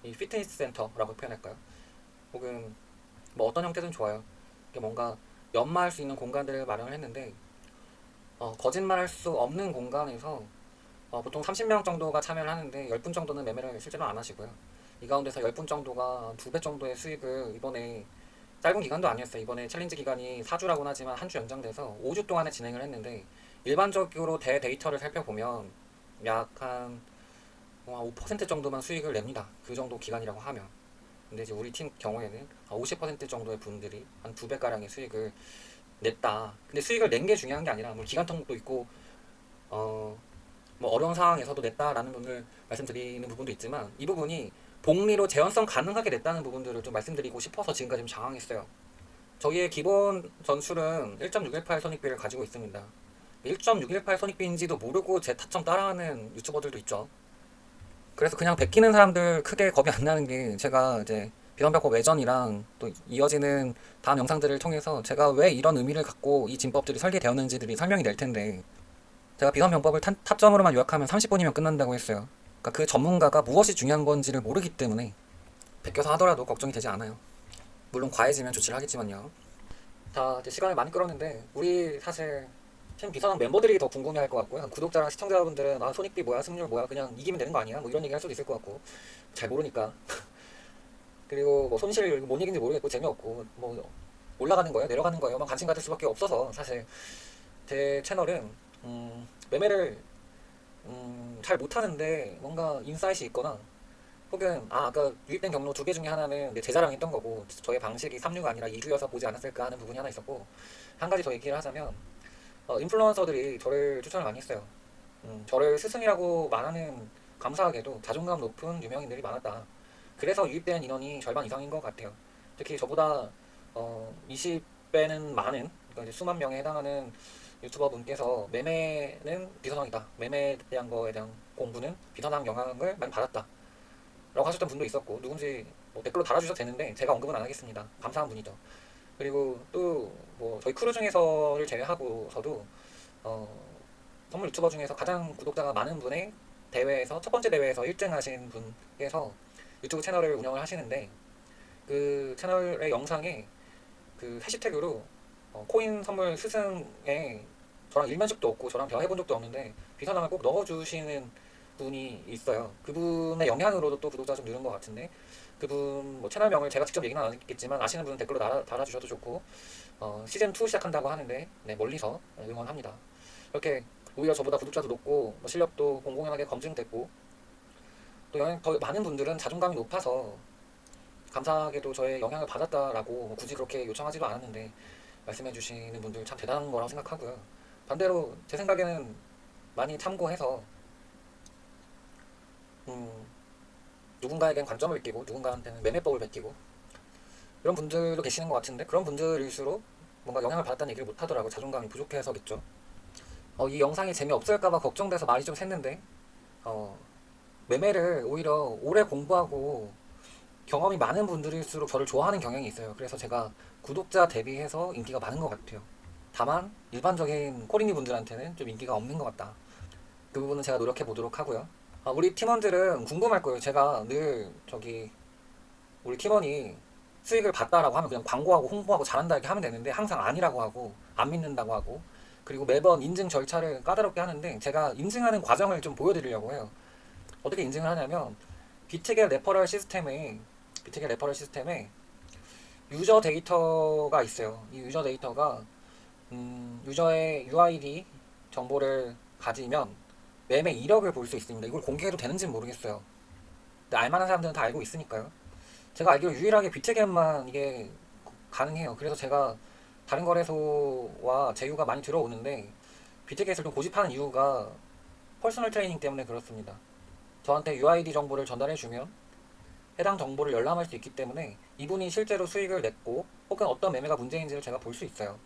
이 피트니스 센터라고 표현할까요? 혹은 뭐 어떤 형태든 좋아요. 이게 뭔가 연마할 수 있는 공간들을 마련을 했는데, 거짓말할 수 없는 공간에서 보통 30명 정도가 참여를 하는데 10분 정도는 매매를 실제로 안 하시고요. 이 가운데서 10분 정도가 2배 정도의 수익을, 이번에 짧은 기간도 아니었어요. 이번에 챌린지 기간이 4주라고는 하지만 한 주 연장돼서 5주 동안에 진행을 했는데, 일반적으로 데이터를 살펴보면 약 한 5% 정도만 수익을 냅니다. 그 정도 기간이라고 하면. 근데 이제 우리 팀 경우에는 50% 정도의 분들이 한 2배가량의 수익을 냈다. 근데 수익을 낸 게 중요한 게 아니라, 뭐 기간통도 있고 뭐 어려운 상황에서도 냈다라는 부분을 말씀드리는 부분도 있지만, 이 부분이 복리로 재현성 가능하게 냈다는 부분들을 좀 말씀드리고 싶어서 지금까지 좀 장황했어요. 저희의 기본 전술은 1.618 손익비를 가지고 있습니다. 1.618 손익비인지도 모르고 제 타점 따라하는 유튜버들도 있죠. 그래서 그냥 베끼는 사람들 크게 겁이 안 나는 게, 제가 이제 비선별법 외전이랑 또 이어지는 다음 영상들을 통해서 제가 왜 이런 의미를 갖고 이 진법들이 설계되었는지들이 설명이 될 텐데, 제가 비선병법을 타점으로만 요약하면 30분이면 끝난다고 했어요. 그러니까 그 전문가가 무엇이 중요한 건지를 모르기 때문에 베껴서 하더라도 걱정이 되지 않아요. 물론 과해지면 조치를 하겠지만요. 자, 이제 시간을 많이 끌었는데 우리 사실 팀 비선학 멤버들이 더 궁금해할 것 같고요. 구독자랑 시청자분들은 손익비 뭐야, 승률 뭐야, 그냥 이기면 되는 거 아니야, 뭐 이런 얘기 할 수도 있을 것 같고, 잘 모르니까. 그리고 뭐 손실 뭔 얘기인지 모르겠고 재미없고, 뭐 올라가는 거예요 내려가는 거예요만 관심 가질 수밖에 없어서, 사실 제 채널은 매매를 잘 못하는데 뭔가 인사이트이 있거나, 혹은 아까 유입된 경로 2개 중에 하나는 제 자랑했던 거고, 저의 방식이 3류가 아니라 2류여서 보지 않았을까 하는 부분이 하나 있었고, 한 가지 더 얘기를 하자면, 인플루언서들이 저를 추천을 많이 했어요. 저를 스승이라고 말하는, 감사하게도 자존감 높은 유명인들이 많았다. 그래서 유입된 인원이 절반 이상인 것 같아요. 특히 저보다 20배는 많은, 그러니까 이제 수만 명에 해당하는 유튜버 분께서 매매는 비선왕이다, 매매에 대한 거에 대한 공부는 비선왕 영향을 많이 받았다 라고 하셨던 분도 있었고, 누군지 뭐 댓글로 달아주셔도 되는데 제가 언급은 안 하겠습니다. 감사한 분이죠. 그리고 또 뭐 저희 크루 중에서를 제외하고서도 선물 유튜버 중에서 가장 구독자가 많은 분의 대회에서, 첫 번째 대회에서 1등 하신 분께서 유튜브 채널을 운영을 하시는데, 그 채널의 영상에 그 해시태그로 코인 선물 스승에 저랑 일면식도 없고 저랑 대화해본 적도 없는데 비선왕을 꼭 넣어주시는 분이 있어요. 그분의 영향으로도 또 구독자가 좀 늘은 것 같은데, 그분 뭐 채널명을 제가 직접 얘기는 안 하겠지만 아시는 분은 댓글로 달아주셔도 좋고, 시즌2 시작한다고 하는데 네, 멀리서 응원합니다. 이렇게 오히려 저보다 구독자도 높고 뭐 실력도 공공연하게 검증됐고, 또 더 많은 분들은 자존감이 높아서 감사하게도 저의 영향을 받았다라고 뭐 굳이 그렇게 요청하지도 않았는데 말씀해 주시는 분들 참 대단한 거라고 생각하고요. 반대로 제 생각에는 많이 참고해서 음, 누군가에겐 관점을 베끼고 누군가한테는 매매법을 베끼고 이런 분들도 계시는 것 같은데 그런 분들일수록 뭔가 영향을 받았다는 얘기를 못하더라고. 자존감이 부족해서겠죠. 이 영상이 재미없을까봐 걱정돼서 말이 좀 샜는데 어, 매매를 오히려 오래 공부하고 경험이 많은 분들일수록 저를 좋아하는 경향이 있어요. 그래서 제가 구독자 대비해서 인기가 많은 것 같아요. 다만 일반적인 코리니 분들한테는 좀 인기가 없는 것 같다. 그 부분은 제가 노력해 보도록 하고요. 우리 팀원들은 궁금할 거예요. 제가 늘 우리 팀원이 수익을 봤다라고 하면 그냥 광고하고 홍보하고 잘한다 이렇게 하면 되는데 항상 아니라고 하고 안 믿는다고 하고 그리고 매번 인증 절차를 까다롭게 하는데 제가 인증하는 과정을 좀 보여드리려고 해요. 어떻게 인증을 하냐면 비트겟 레퍼럴 시스템에 유저 데이터가 있어요. 이 유저 데이터가 유저의 UID 정보를 가지면 매매 이력을 볼 수 있습니다. 이걸 공개해도 되는지는 모르겠어요. 근데 알만한 사람들은 다 알고 있으니까요. 제가 알기로 유일하게 비트겟만 이게 가능해요. 그래서 제가 다른 거래소와 제휴가 많이 들어오는데 비트겟을 좀 고집하는 이유가 퍼스널 트레이닝 때문에 그렇습니다. 저한테 UID 정보를 전달해주면 해당 정보를 열람할 수 있기 때문에 이분이 실제로 수익을 냈고 혹은 어떤 매매가 문제인지를 제가 볼 수 있어요.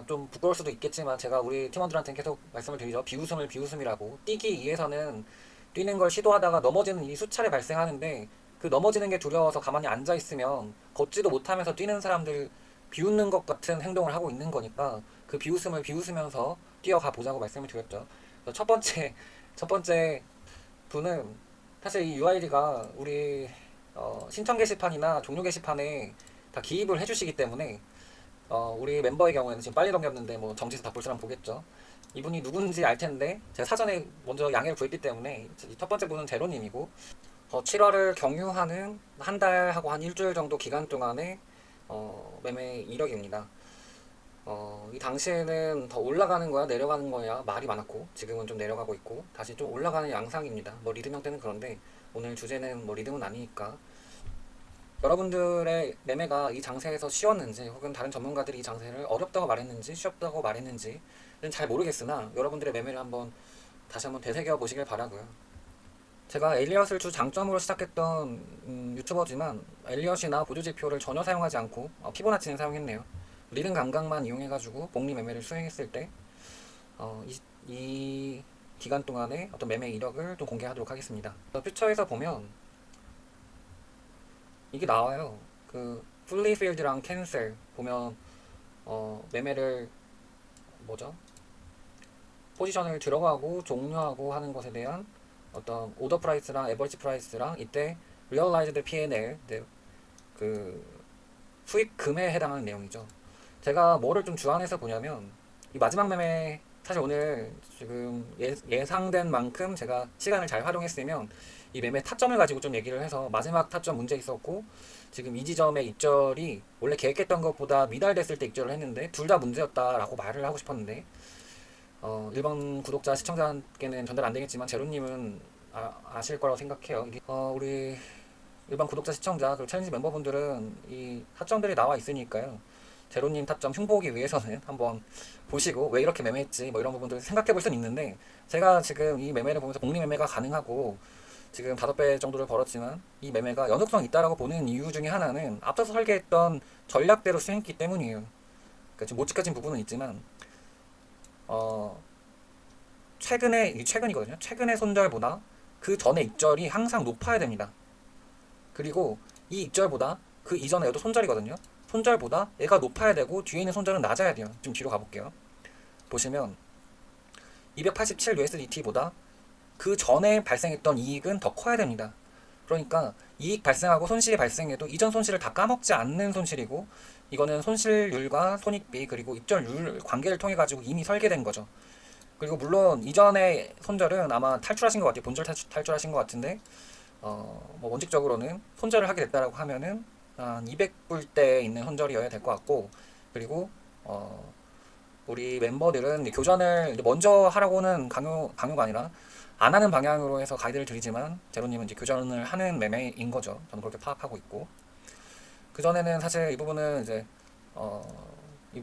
좀 부끄러울 수도 있겠지만 제가 우리 팀원들한테는 계속 말씀을 드리죠. 비웃음을 비웃음이라고. 뛰기 위해서는 뛰는 걸 시도하다가 넘어지는 일이 수차례 발생하는데 그 넘어지는 게 두려워서 가만히 앉아 있으면 걷지도 못하면서 뛰는 사람들 비웃는 것 같은 행동을 하고 있는 거니까 그 비웃음을 비웃으면서 뛰어가 보자고 말씀을 드렸죠. 그래서 첫 번째 분은 사실 이 UID가 우리 신청 게시판이나 종료 게시판에 다 기입을 해주시기 때문에 우리 멤버의 경우에는 지금 빨리 넘겼는데 뭐 정지에서 다 볼 사람 보겠죠. 이분이 누군지 알 텐데 제가 사전에 먼저 양해를 구했기 때문에 첫 번째 분은 제로님이고 7월을 경유하는 한 달하고 한 일주일 정도 기간 동안의 매매 이력입니다. 이 당시에는 더 올라가는 거야 내려가는 거야 말이 많았고 지금은 좀 내려가고 있고 다시 좀 올라가는 양상입니다. 뭐 리듬 형태는 그런데 오늘 주제는 뭐 리듬은 아니니까 여러분들의 매매가 이 장세에서 쉬웠는지 혹은 다른 전문가들이 이 장세를 어렵다고 말했는지 쉽다고 말했는지는 잘 모르겠으나 여러분들의 매매를 다시 한번 되새겨 보시길 바라고요. 제가 엘리엇을 주 장점으로 시작했던 유튜버지만 엘리엇이나 보조지표를 전혀 사용하지 않고 피보나치는 사용했네요. 리듬 감각만 이용해가지고 복리 매매를 수행했을 때 이 기간 동안의 어떤 매매 이력을 좀 공개하도록 하겠습니다. 퓨처에서 보면 이게 나와요. 그 fully filled랑 cancel 보면 매매를 뭐죠? 포지션을 들어가고 종료하고 하는 것에 대한 어떤 오더 프라이스랑 에버리지 프라이스랑 이때 realized P&L 그 수익금에 해당하는 내용이죠. 제가 뭐를 좀 주안해서 보냐면 이 마지막 매매 사실 오늘 지금 예상된 만큼 제가 시간을 잘 활용했으면 이 매매 타점을 가지고 좀 얘기를 해서 마지막 타점 문제 있었고 지금 이 지점의 입절이 원래 계획했던 것보다 미달됐을 때 입절을 했는데 둘 다 문제였다라고 말을 하고 싶었는데 일반 구독자 시청자께는 전달 안 되겠지만 제로님은 아실 거라고 생각해요. 이게 우리 일반 구독자 시청자 그리고 챌린지 멤버분들은 이 타점들이 나와 있으니까요. 제로님 타점 흉보기 위해서는 한번 보시고 왜 이렇게 매매했지 뭐 이런 부분들 생각해 볼 수는 있는데 제가 지금 이 매매를 보면서 복리 매매가 가능하고 지금 5배 정도를 벌었지만 이 매매가 연속성 있다라고 보는 이유 중에 하나는 앞서서 설계했던 전략대로 수행했기 때문이에요. 그러니까 지금 못 지켜진 부분은 있지만 최근이거든요. 최근의 손절보다 그 전의 입절이 항상 높아야 됩니다. 그리고 이 입절보다 그 이전에 얘도 손절이거든요. 손절보다 얘가 높아야 되고 뒤에 있는 손절은 낮아야 돼요. 좀 뒤로 가볼게요. 보시면 287 USDT보다 그 전에 발생했던 이익은 더 커야 됩니다. 그러니까 이익 발생하고 손실이 발생해도 이전 손실을 다 까먹지 않는 손실이고 이거는 손실률과 손익비 그리고 입절률 관계를 통해 가지고 이미 설계된 거죠. 그리고 물론 이전의 손절은 아마 탈출하신 것 같아요. 본절 탈출하신 것 같은데 뭐 원칙적으로는 손절을 하게 됐다라고 하면은 한 200불대에 있는 손절이어야 될 것 같고 그리고 우리 멤버들은 교전을 먼저 하라고는 강요가 아니라 안 하는 방향으로 해서 가이드를 드리지만 제로님은 이제 교전을 하는 매매인 거죠. 저는 그렇게 파악하고 있고 그 전에는 사실 이 부분은 이제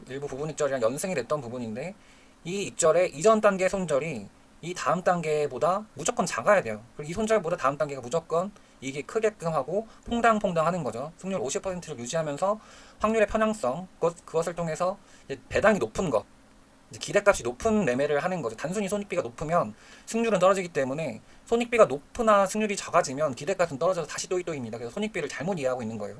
일부 부분 입절이랑 연승이 됐던 부분인데 이 입절의 이전 단계 손절이 이 다음 단계보다 무조건 작아야 돼요. 그리고 이 손절보다 다음 단계가 무조건 이익이 크게끔 하고 퐁당퐁당 하는 거죠. 승률 50%를 유지하면서 확률의 편향성, 그것을 통해서 배당이 높은 것, 기대값이 높은 매매를 하는 거죠. 단순히 손익비가 높으면 승률은 떨어지기 때문에 손익비가 높으나 승률이 작아지면 기대값은 떨어져서 다시 또이또입니다. 그래서 손익비를 잘못 이해하고 있는 거예요.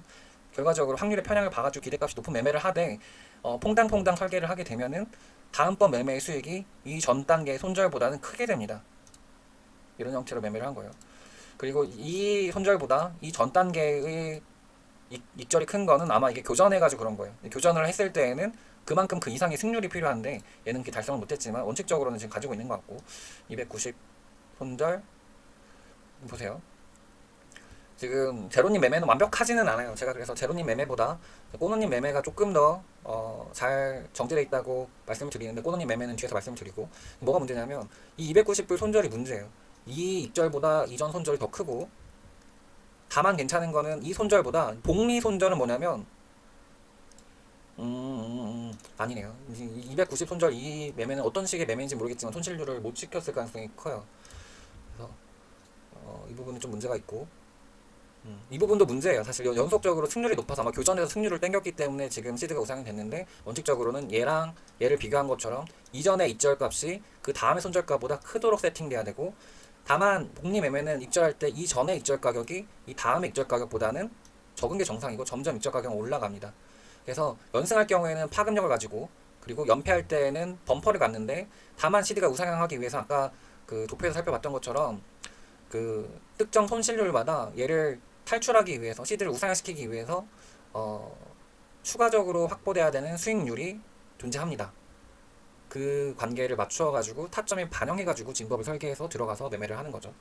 결과적으로 확률의 편향을 봐가지고 기대값이 높은 매매를 하되 퐁당퐁당 설계를 하게 되면은 다음번 매매의 수익이 이 전 단계의 손절보다는 크게 됩니다. 이런 형태로 매매를 한 거예요. 그리고 이 손절보다 이 전 단계의 익절이 큰 거는 아마 이게 교전해가지고 그런 거예요. 교전을 했을 때에는 그만큼 그 이상의 승률이 필요한데 얘는 그게 달성을 못했지만 원칙적으로는 지금 가지고 있는 것 같고 290 손절 보세요. 지금 제로님 매매는 완벽하지는 않아요. 제가 그래서 제로님 매매보다 꼬노님 매매가 조금 더 잘 정제되어 있다고 말씀을 드리는데 꼬노님 매매는 뒤에서 말씀을 드리고 뭐가 문제냐면 이 290불 손절이 문제예요. 이 입절보다 이전 손절이 더 크고 다만 괜찮은 거는 이 손절보다 복리 손절은 뭐냐면 아니네요. 290 손절 이 매매는 어떤 식의 매매인지 모르겠지만 손실률을 못 지켰을 가능성이 커요. 그래서 이 부분은 좀 문제가 있고 이 부분도 문제예요. 사실 연속적으로 승률이 높아서 아마 교전에서 승률을 땡겼기 때문에 지금 시드가 우상이 됐는데 원칙적으로는 얘를 비교한 것처럼 이전의 입절값이 그 다음의 손절가보다 크도록 세팅돼야 되고 다만 복리 매매는 입절할 때 이전의 입절 가격이 이 다음의 입절 가격보다는 적은 게 정상이고 점점 입절 가격은 올라갑니다. 그래서 연승할 경우에는 파급력을 가지고 그리고 연패할 때는 범퍼를 갖는데 다만 시드가 우상향하기 위해서 아까 그 도표에서 살펴봤던 것처럼 그 특정 손실률마다 얘를 탈출하기 위해서 시드를 우상향시키기 위해서 추가적으로 확보돼야 되는 수익률이 존재합니다. 그 관계를 맞추어 가지고 타점에 반영해 가지고 진법을 설계해서 들어가서 매매를 하는 거죠.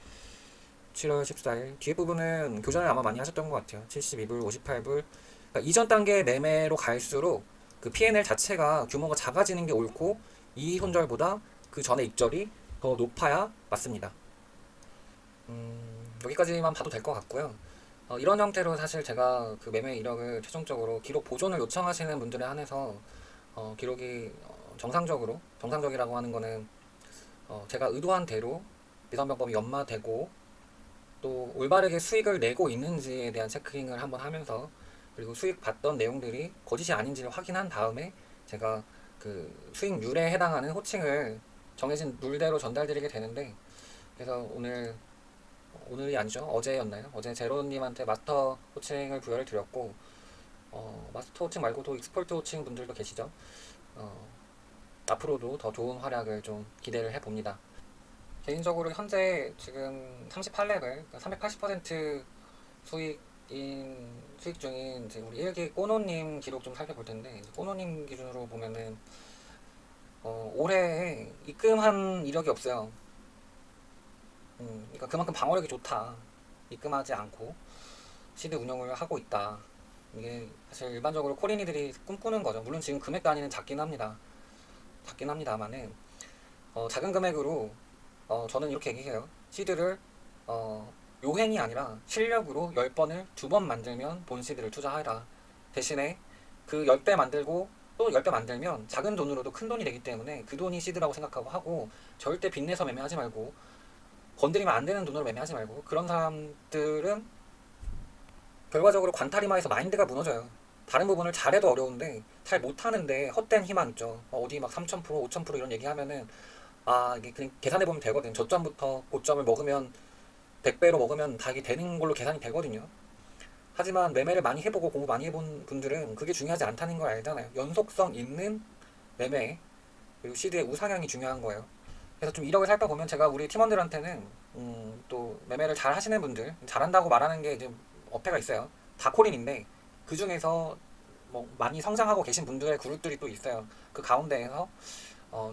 7월 14일 뒤에 부분은 교전을 아마 많이 하셨던 것 같아요. 72불, 58불. 그러니까 이전 단계 매매로 갈수록 그 P&L 자체가 규모가 작아지는 게 옳고 이 손절보다 그 전에 입절이 더 높아야 맞습니다. 여기까지만 봐도 될 것 같고요. 이런 형태로 사실 제가 그 매매 이력을 최종적으로 기록 보존을 요청하시는 분들에 한해서 기록이 정상적이라고 하는 거는 제가 의도한 대로 비선병법이 연마되고 또 올바르게 수익을 내고 있는지에 대한 체크잉을 한번 하면서 그리고 수익 받던 내용들이 거짓이 아닌지를 확인한 다음에 제가 그 수익률에 해당하는 호칭을 정해진 룰대로 전달드리게 되는데 그래서 오늘이 아니죠. 어제였나요? 어제 제로님한테 마스터 호칭을 부여를 드렸고 마스터 호칭 말고도 익스퍼트 호칭 분들도 계시죠. 앞으로도 더 좋은 활약을 좀 기대를 해봅니다. 개인적으로 현재 지금 38렙을 380% 수익 중인 이제 우리 1기 꼬노님 기록 좀 살펴볼 텐데 꼬노님 기준으로 보면은 올해 입금한 이력이 없어요. 그러니까 그만큼 방어력이 좋다. 입금하지 않고 시드 운영을 하고 있다. 이게 사실 일반적으로 코린이들이 꿈꾸는 거죠. 물론 지금 금액 단위는 작긴 합니다만은 작은 금액으로 저는 이렇게 얘기해요. 시드를 요행이 아니라 실력으로 10번을 2번 만들면 본 시드를 투자하라. 대신에 그 10배 만들고 또 10배 만들면 작은 돈으로도 큰 돈이 되기 때문에 그 돈이 시드라고 생각하고 하고 절대 빚내서 매매하지 말고 건드리면 안 되는 돈으로 매매하지 말고 그런 사람들은 결과적으로 관타리마에서 마인드가 무너져요. 다른 부분을 잘해도 어려운데 잘 못하는데 헛된 희망 있죠. 어디 막 3000%, 5000% 이런 얘기하면은 이게 그냥 계산해보면 되거든. 저점부터 고점을 먹으면 100배로 먹으면 다 이게 되는 걸로 계산이 되거든요. 하지만 매매를 많이 해보고 공부 많이 해본 분들은 그게 중요하지 않다는 걸 알잖아요. 연속성 있는 매매 그리고 시드의 우상향이 중요한 거예요. 그래서 좀 이력을 살펴보면 제가 우리 팀원들한테는 또 매매를 잘 하시는 분들 잘한다고 말하는 게 이제 어폐가 있어요. 다 코린인데 그 중에서 뭐 많이 성장하고 계신 분들의 그룹들이 또 있어요. 그 가운데에서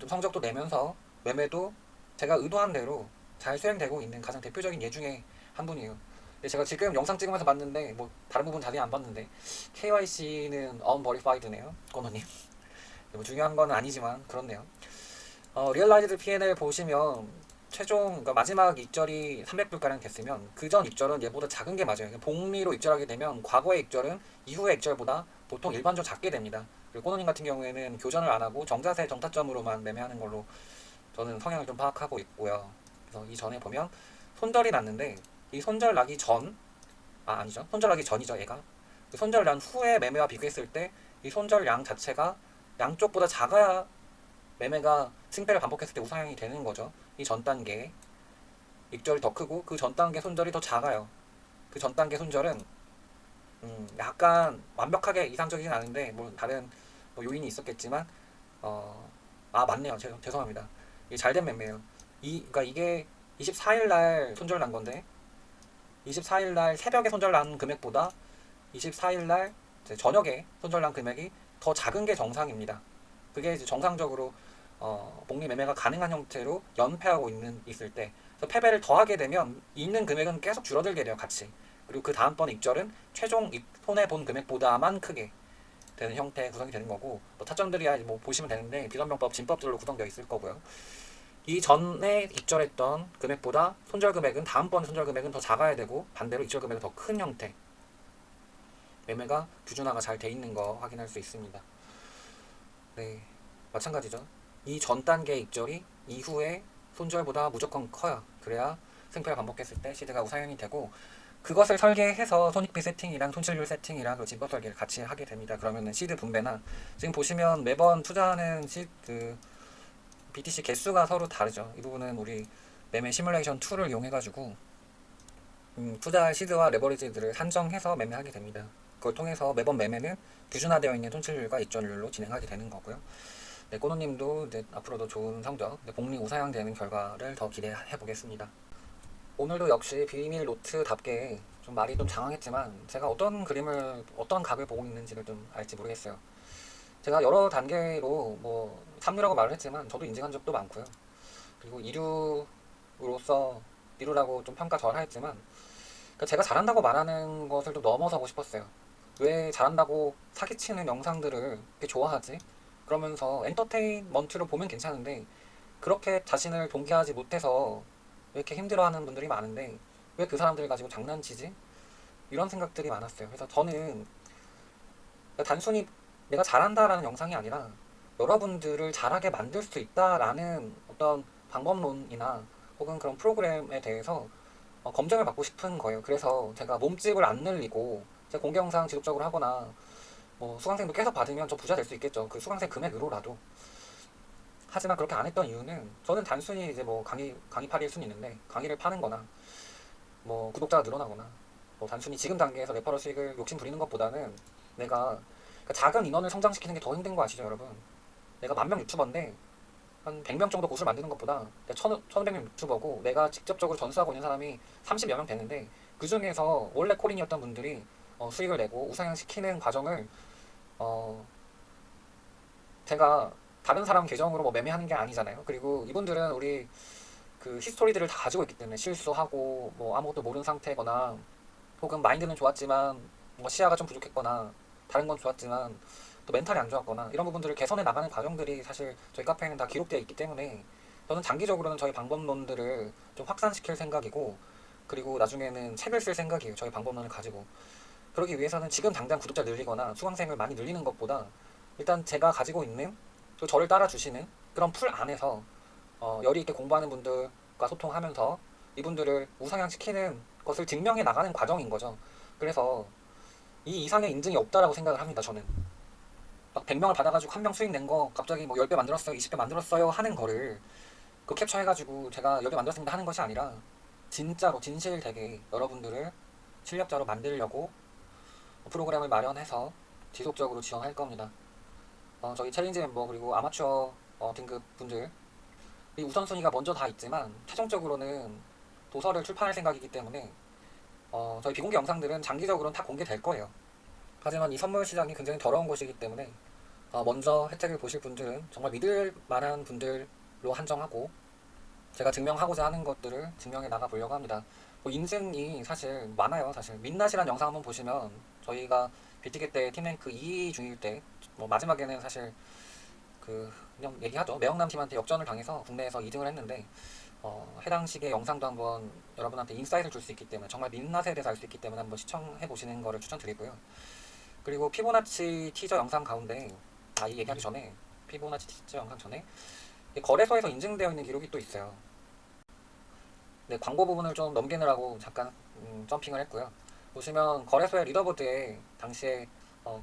좀 성적도 내면서 매매도 제가 의도한 대로 잘 수행되고 있는 가장 대표적인 예 중에 한 분이에요. 제가 지금 영상 찍으면서 봤는데 뭐 다른 부분 자세히 안 봤는데 KYC는 unverified네요. 권호님. 뭐 중요한 건 아니지만 그렇네요. 리얼라이즈드 P&L 보시면 최종 그러니까 마지막 입절이 300불가량 됐으면 그 전 입절은 얘보다 작은 게 맞아요. 복리로 입절하게 되면 과거의 입절은 이후의 입절보다 보통 일반적으로 작게 됩니다. 그리고 꼬노님 같은 경우에는 교전을 안 하고 정자세 정타점으로만 매매하는 걸로 저는 성향을 좀 파악하고 있고요. 그래서 이 전에 보면 손절이 났는데 이 손절 나기 전, 아니죠. 손절 나기 전이죠, 얘가. 그 손절 난 후에 매매와 비교했을 때 이 손절량 자체가 양쪽보다 작아야 매매가 승패를 반복했을 때 우상향이 되는 거죠. 이 전 단계 익절이 더 크고 그 전 단계 손절이 더 작아요. 그 전 단계 손절은 약간 완벽하게 이상적이진 않은데 뭐 다른 뭐 요인이 있었겠지만 맞네요. 죄송합니다. 이게 잘된 매매예요. 그러니까 이게 24일 날 손절 난 건데 24일 날 새벽에 손절 난 금액보다 24일 날 저녁에 손절 난 금액이 더 작은 게 정상입니다. 그게 이제 정상적으로 복리 매매가 가능한 형태로 연패하고 있을 때, 그래서 패배를 더하게 되면 있는 금액은 계속 줄어들게 돼요, 같이. 그리고 그 다음번 익절은 최종 손해 본 금액보다만 크게 되는 형태의 구성이 되는 거고, 뭐 타점들이야 뭐 보시면 되는데 비선병법, 진법들로 구성되어 있을 거고요. 이 전에 익절했던 금액보다 손절 금액은 다음번 손절 금액은 더 작아야 되고 반대로 익절 금액은 더 큰 형태. 매매가 규준화가 잘 돼 있는 거 확인할 수 있습니다. 네, 마찬가지죠. 이 전 단계 익절이 이후에 손절보다 무조건 커요. 그래야 승패를 반복했을 때 시드가 우상향이 되고, 그것을 설계해서 손익비 세팅이랑 손실률 세팅이랑 그 진법 설계를 같이 하게 됩니다. 그러면은 시드 분배나 지금 보시면 매번 투자하는 BTC 개수가 서로 다르죠. 이 부분은 우리 매매 시뮬레이션 툴을 이용해가지고 투자할 시드와 레버리지들을 산정해서 매매하게 됩니다. 그걸 통해서 매번 매매는 규준화되어 있는 손실률과 익절률로 진행하게 되는 거고요. 네, 꼬노님도 앞으로도 좋은 성적, 복리 우상향되는 결과를 더 기대해 보겠습니다. 오늘도 역시 비밀 노트답게 좀 말이 좀 장황했지만 제가 어떤 그림을, 어떤 각을 보고 있는지를 좀 알지 모르겠어요. 제가 여러 단계로 뭐 3류라고 말을 했지만 저도 인증한 적도 많고요. 그리고 2류로서 2류라고 좀 평가 절하했지만 그러니까 제가 잘한다고 말하는 것을 좀 넘어서고 싶었어요. 왜 잘한다고 사기치는 영상들을 이렇게 좋아하지? 그러면서 엔터테인먼트로 보면 괜찮은데 그렇게 자신을 동기하지 못해서 왜 이렇게 힘들어하는 분들이 많은데 왜 그 사람들 가지고 장난치지? 이런 생각들이 많았어요. 그래서 저는 단순히 내가 잘한다라는 영상이 아니라 여러분들을 잘하게 만들 수 있다라는 어떤 방법론이나 혹은 그런 프로그램에 대해서 검증을 받고 싶은 거예요. 그래서 제가 몸집을 안 늘리고 제가 공개 영상 지속적으로 하거나 뭐 수강생도 계속 받으면 저 부자 될 수 있겠죠. 그 수강생 금액으로라도. 하지만 그렇게 안 했던 이유는 저는 단순히 이제 뭐 강의팔이일 수는 있는데 강의를 파는 거나 뭐 구독자가 늘어나거나 뭐 단순히 지금 단계에서 레퍼럴 수익을 욕심 부리는 것보다는 내가 그러니까 작은 인원을 성장시키는 게 더 힘든 거 아시죠, 여러분? 내가 10,000명 유튜버인데 한 100명 정도 고수를 만드는 것보다 1,500명 유튜버고 내가 직접적으로 전수하고 있는 사람이 30여 명 되는데 그 중에서 원래 코린이었던 분들이 수익을 내고 우상향시키는 과정을 제가 다른 사람 계정으로 뭐 매매하는 게 아니잖아요. 그리고 이분들은 우리 그 히스토리들을 다 가지고 있기 때문에 실수하고 뭐 아무것도 모르는 상태거나 혹은 마인드는 좋았지만 뭐 시야가 좀 부족했거나 다른 건 좋았지만 또 멘탈이 안 좋았거나 이런 부분들을 개선해 나가는 과정들이 사실 저희 카페에는 다 기록되어 있기 때문에 저는 장기적으로는 저희 방법론들을 좀 확산시킬 생각이고 그리고 나중에는 책을 쓸 생각이에요. 저희 방법론을 가지고. 그러기 위해서는 지금 당장 구독자 늘리거나 수강생을 많이 늘리는 것보다 일단 제가 가지고 있는 또 저를 따라주시는 그런 풀 안에서 열의 있게 공부하는 분들과 소통하면서 이분들을 우상향시키는 것을 증명해 나가는 과정인 거죠. 그래서 이 이상의 인증이 없다라고 생각을 합니다. 저는 막 100명을 받아가지고 한 명 수익 낸 거 갑자기 뭐 10배 만들었어요, 20배 만들었어요 하는 거를 그 캡처해가지고 제가 10배 만들었습니다 하는 것이 아니라 진짜로 진실되게 여러분들을 실력자로 만들려고 프로그램을 마련해서 지속적으로 지원할 겁니다. 저희 챌린지 멤버 그리고 아마추어 등급 분들 이 우선순위가 먼저 다 있지만 최종적으로는 도서를 출판할 생각이기 때문에 저희 비공개 영상들은 장기적으로는 다 공개될 거예요. 하지만 이 선물 시장이 굉장히 더러운 곳이기 때문에 먼저 혜택을 보실 분들은 정말 믿을 만한 분들로 한정하고 제가 증명하고자 하는 것들을 증명해 나가 보려고 합니다. 뭐 인증이 사실 많아요. 사실 민낯이라는 영상 한번 보시면 저희가 비티게 때 팀랭크 2위 중일 때 뭐 마지막에는 사실 그냥 얘기하죠. 매영남 팀한테 역전을 당해서 국내에서 2등을 했는데 해당 시기의 영상도 한번 여러분한테 인사이트를 줄 수 있기 때문에 정말 민낯에 대해서 알 수 있기 때문에 한번 시청해 보시는 거를 추천드리고요. 그리고 피보나치 티저 영상 가운데 이 얘기하기 전에 피보나치 티저 영상 전에 거래소에서 인증되어 있는 기록이 또 있어요. 네, 광고 부분을 좀 넘기느라고 잠깐 점핑을 했고요. 보시면 거래소의 리더보드에 당시에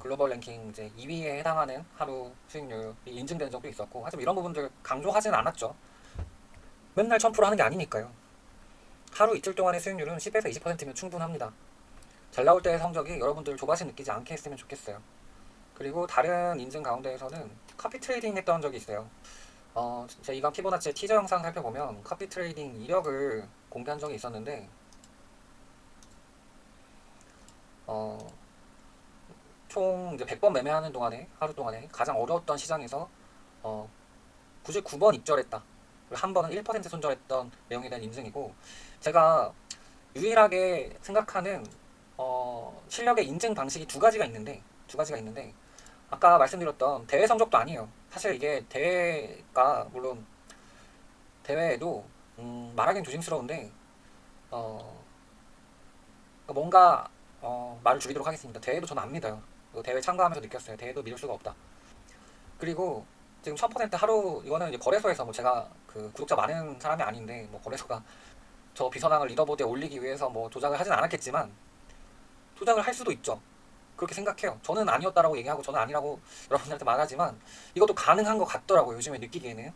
글로벌 랭킹 이제 2위에 해당하는 하루 수익률이 인증된 적도 있었고, 하지만 이런 부분들 강조하지는 않았죠. 맨날 1000% 하는 게 아니니까요. 하루 이틀 동안의 수익률은 10에서 20%면 충분합니다. 잘 나올 때의 성적이 여러분들 조바심 느끼지 않게 했으면 좋겠어요. 그리고 다른 인증 가운데에서는 커피 트레이딩 했던 적이 있어요. 제가 이번 피보나치의 티저 영상 살펴보면 커피 트레이딩 이력을 공개한 적이 있었는데, 총 이제 100번 매매하는 동안에, 하루 동안에 가장 어려웠던 시장에서 99번 입절했다. 그리고 한 번은 1% 손절했던 내용에 대한 인증이고, 제가 유일하게 생각하는 실력의 인증 방식이 두 가지가 있는데, 아까 말씀드렸던 대회 성적도 아니에요. 사실 이게 대회가 물론 대회에도 말하기는 조심스러운데 뭔가 말을 줄이도록 하겠습니다. 대회도 저는 안 믿어요. 대회 참가하면서 느꼈어요. 대회도 믿을 수가 없다. 그리고 지금 1000% 하루, 이거는 이제 거래소에서 뭐 제가 그 구독자 많은 사람이 아닌데 뭐 거래소가 저 비선항을 리더보드에 올리기 위해서 뭐 조작을 하진 않았겠지만 조작을 할 수도 있죠. 그렇게 생각해요. 저는 아니었다라고 얘기하고 저는 아니라고 여러분들한테 말하지만 이것도 가능한 것 같더라고요. 요즘에 느끼기에는.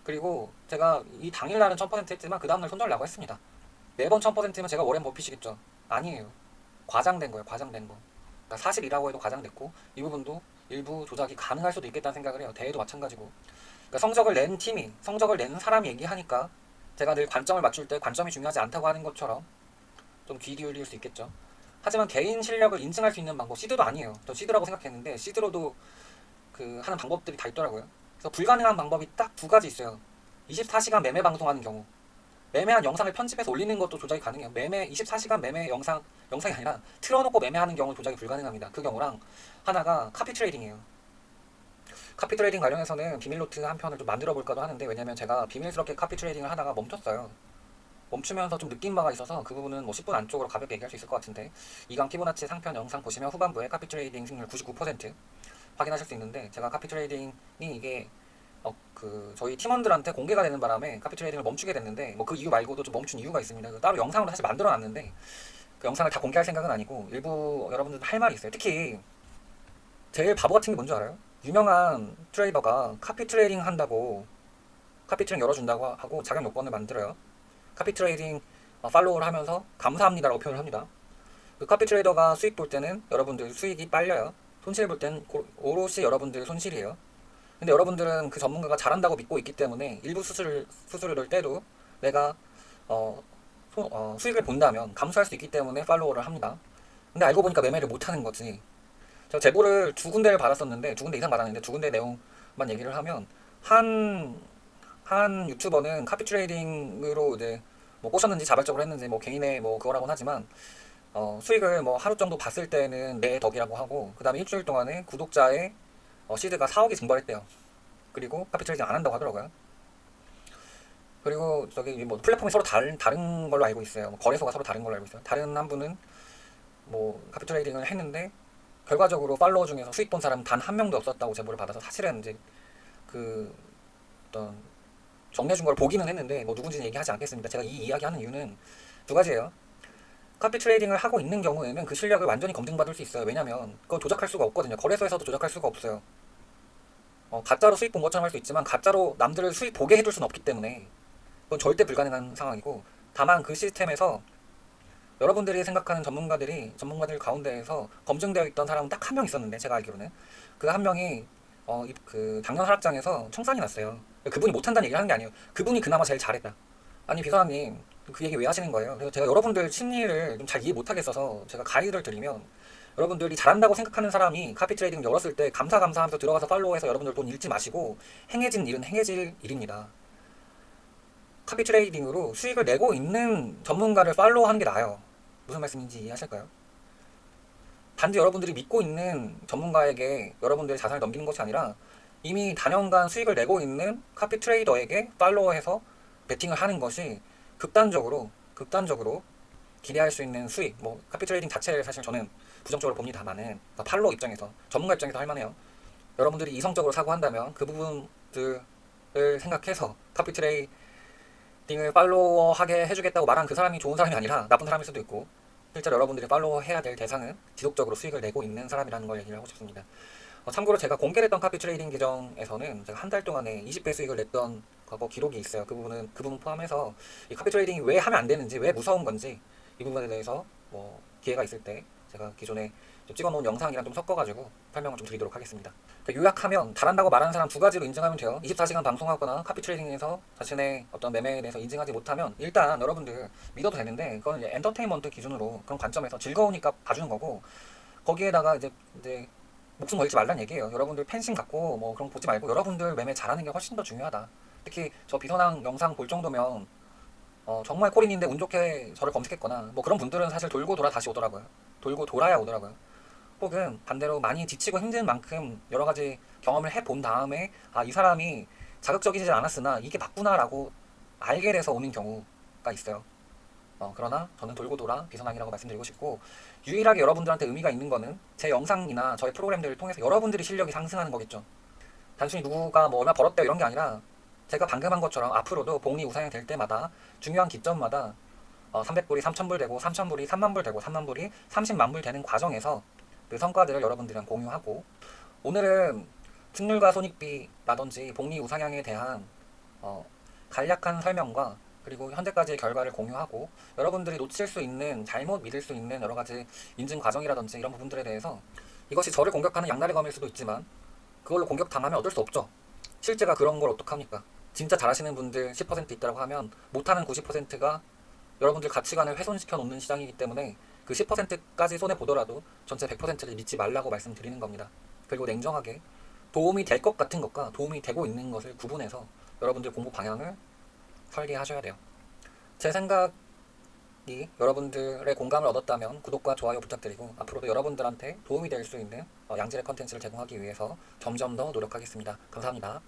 그리고 제가 이 당일날은 1000% 했지만 그 다음날 손절 나고 했습니다. 매번 1000%면 제가 워렌 버핏이겠죠. 아니에요. 과장된 거예요. 과장된 거. 그러니까 사실이라고 해도 과장됐고, 이 부분도 일부 조작이 가능할 수도 있겠다는 생각을 해요. 대회도 마찬가지고. 그러니까 성적을 낸 팀이, 성적을 낸 사람이 얘기하니까 제가 늘 관점을 맞출 때 관점이 중요하지 않다고 하는 것처럼 좀 귀 기울일 수 있겠죠. 하지만 개인 실력을 인증할 수 있는 방법, 시드도 아니에요. 저 시드라고 생각했는데 시드로도 그 하는 방법들이 다 있더라고요. 그래서 불가능한 방법이 딱 두 가지 있어요. 24시간 매매 방송하는 경우, 매매한 영상을 편집해서 올리는 것도 조작이 가능해요. 매매 24시간 매매 영상이 아니라 틀어놓고 매매하는 경우 조작이 불가능합니다. 그 경우랑 하나가 카피 트레이딩이에요. 카피 트레이딩 관련해서는 비밀 노트 한 편을 좀 만들어 볼까도 하는데, 왜냐면 제가 비밀스럽게 카피 트레이딩을 하다가 멈췄어요. 멈추면서 좀 느낀 바가 있어서 그 부분은 뭐 10분 안쪽으로 가볍게 얘기할 수 있을 것 같은데, 이강 피보나치 상편 영상 보시면 후반부에 카피 트레이딩 승률 99% 확인하실 수 있는데, 제가 카피 트레이딩이 이게 저희 팀원들한테 공개가 되는 바람에 카피 트레이딩을 멈추게 됐는데, 뭐 그 이유 말고도 좀 멈춘 이유가 있습니다. 따로 영상으로 사실 만들어 놨는데 그 영상을 다 공개할 생각은 아니고, 일부 여러분들 할 말이 있어요. 특히 제일 바보 같은 게 뭔지 알아요? 유명한 트레이더가 카피 트레이딩 한다고, 카피 트레이딩 열어준다고 하고 자격 요건을 만들어요. 카피 트레이딩 팔로우를 하면서 감사합니다라고 표현을 합니다. 그 카피 트레이더가 수익 볼 때는 여러분들 수익이 빨려요. 손실 볼 때는 오롯이 여러분들 손실이에요. 근데 여러분들은 그 전문가가 잘한다고 믿고 있기 때문에 일부 수수료를 떼도 내가 수익을 본다면 감수할 수 있기 때문에 팔로우를 합니다. 근데 알고 보니까 매매를 못하는 거지. 제가 제보를 두 군데를 받았었는데, 두 군데 이상 받았는데, 두 군데 내용만 얘기를 하면, 한 유튜버는 카피 트레이딩으로 이제 뭐 꼬셨는지 자발적으로 했는지 뭐 개인의 뭐 그거라고는 하지만 수익을 뭐 하루 정도 봤을 때는 내 덕이라고 하고, 그 다음에 일주일 동안에 구독자의 시드가 4억이 증발했대요. 그리고 카피 트레이딩 안 한다고 하더라고요. 그리고 저기 뭐 플랫폼이 서로 다른 걸로 알고 있어요. 뭐 거래소가 서로 다른 걸로 알고 있어요. 다른 한 분은 뭐 카피 트레이딩을 했는데 결과적으로 팔로워 중에서 수익 본 사람 단 한 명도 없었다고 제보를 받아서, 사실은 이제 그 어떤 정리해준 걸 보기는 했는데 뭐 누군지는 얘기하지 않겠습니다. 제가 이 이야기하는 이유는 두 가지예요. 카피 트레이딩을 하고 있는 경우에는 그 실력을 완전히 검증받을 수 있어요. 왜냐면 그건 조작할 수가 없거든요. 거래소에서도 조작할 수가 없어요. 가짜로 수익 본 것처럼 할 수 있지만 가짜로 남들을 수익 보게 해줄 수는 없기 때문에 그건 절대 불가능한 상황이고, 다만 그 시스템에서 여러분들이 생각하는 전문가들 가운데에서 검증되어 있던 사람은 딱 한 명 있었는데, 제가 알기로는 그 한 명이 그 작년 하락장에서 청산이 났어요. 그분이 못한다는 얘기를 하는 게 아니에요. 그분이 그나마 제일 잘했다. 아니 비서관님, 그 얘기 왜 하시는 거예요? 그래서 제가 여러분들 심리를 좀 잘 이해 못하겠어서 제가 가이드를 드리면, 여러분들이 잘한다고 생각하는 사람이 카피 트레이딩 열었을 때 감사하면서 들어가서 팔로우해서 여러분들 돈 잃지 마시고, 행해진 일은 행해질 일입니다. 카피 트레이딩으로 수익을 내고 있는 전문가를 팔로우하는 게 나아요. 무슨 말씀인지 이해하실까요? 단지 여러분들이 믿고 있는 전문가에게 여러분들의 자산을 넘기는 것이 아니라, 이미 단연간 수익을 내고 있는 카피 트레이더에게 팔로우해서 베팅을 하는 것이 극단적으로 기대할 수 있는 수익, 뭐 카피 트레이딩 자체를 사실 저는 부정적으로 봅니다만은, 그러니까 팔로우 입장에서, 전문가 입장에서 할 만해요. 여러분들이 이성적으로 사고한다면 그 부분들 생각해서 카피 트레이딩을 팔로워하게 해주겠다고 말한 그 사람이 좋은 사람이 아니라 나쁜 사람일 수도 있고, 실제로 여러분들이 팔로워해야 될 대상은 지속적으로 수익을 내고 있는 사람이라는 걸 얘기를 하고 싶습니다. 참고로 제가 공개됐던 카피 트레이딩 계정에서는 제가 한 달 동안에 20배 수익을 냈던 과거 기록이 있어요. 그 부분 포함해서 이 카피 트레이딩이 왜 하면 안 되는지, 왜 무서운 건지, 이 부분에 대해서 뭐 기회가 있을 때 제가 기존에 좀 찍어놓은 영상이랑 좀 섞어가지고 설명을 좀 드리도록 하겠습니다. 그러니까 요약하면 잘한다고 말하는 사람 두 가지로 인증하면 돼요. 24시간 방송하거나 카피 트레이딩에서 자신의 어떤 매매에 대해서 인증하지 못하면 일단 여러분들 믿어도 되는데, 그건 이제 엔터테인먼트 기준으로 그런 관점에서 즐거우니까 봐주는 거고, 거기에다가 이제 목숨 걸지 말란 얘기예요. 여러분들 팬심 갖고 뭐 그런 거 보지 말고 여러분들 매매 잘하는 게 훨씬 더 중요하다. 특히 저 비선왕 영상 볼 정도면 정말 코린인데 운 좋게 저를 검색했거나 뭐 그런 분들은 사실 돌고 돌아 다시 오더라고요. 돌고 돌아야 오더라고요. 혹은 반대로 많이 지치고 힘든 만큼 여러 가지 경험을 해본 다음에 이 사람이 자극적이지 않았으나 이게 맞구나라고 알게 돼서 오는 경우가 있어요. 그러나 저는 돌고 돌아 비선왕이라고 말씀드리고 싶고, 유일하게 여러분들한테 의미가 있는 거는 제 영상이나 저의 프로그램들을 통해서 여러분들이 실력이 상승하는 거겠죠. 단순히 누구가 뭐 얼마 벌었대요 이런 게 아니라, 제가 방금 한 것처럼 앞으로도 복리 우상향 될 때마다 중요한 기점마다 300불이 3,000불 되고 3,000불이 3만 불 되고 3만 불이 30만 불 되는 과정에서 그 성과들을 여러분들이랑 공유하고, 오늘은 승률과 손익비라든지 복리 우상향에 대한 간략한 설명과 그리고 현재까지의 결과를 공유하고, 여러분들이 놓칠 수 있는, 잘못 믿을 수 있는 여러 가지 인증 과정이라든지 이런 부분들에 대해서, 이것이 저를 공격하는 양날의 검일 수도 있지만 그걸로 공격당하면 어쩔 수 없죠. 실제가 그런 걸 어떡합니까? 진짜 잘하시는 분들 10% 있다고 하면 못하는 90%가 여러분들 가치관을 훼손시켜 놓는 시장이기 때문에 그 10%까지 손해보더라도 전체 100%를 믿지 말라고 말씀드리는 겁니다. 그리고 냉정하게 도움이 될 것 같은 것과 도움이 되고 있는 것을 구분해서 여러분들 공부 방향을 설계하셔야 돼요. 제 생각이 여러분들의 공감을 얻었다면 구독과 좋아요 부탁드리고, 앞으로도 여러분들한테 도움이 될 수 있는 양질의 컨텐츠를 제공하기 위해서 점점 더 노력하겠습니다. 감사합니다.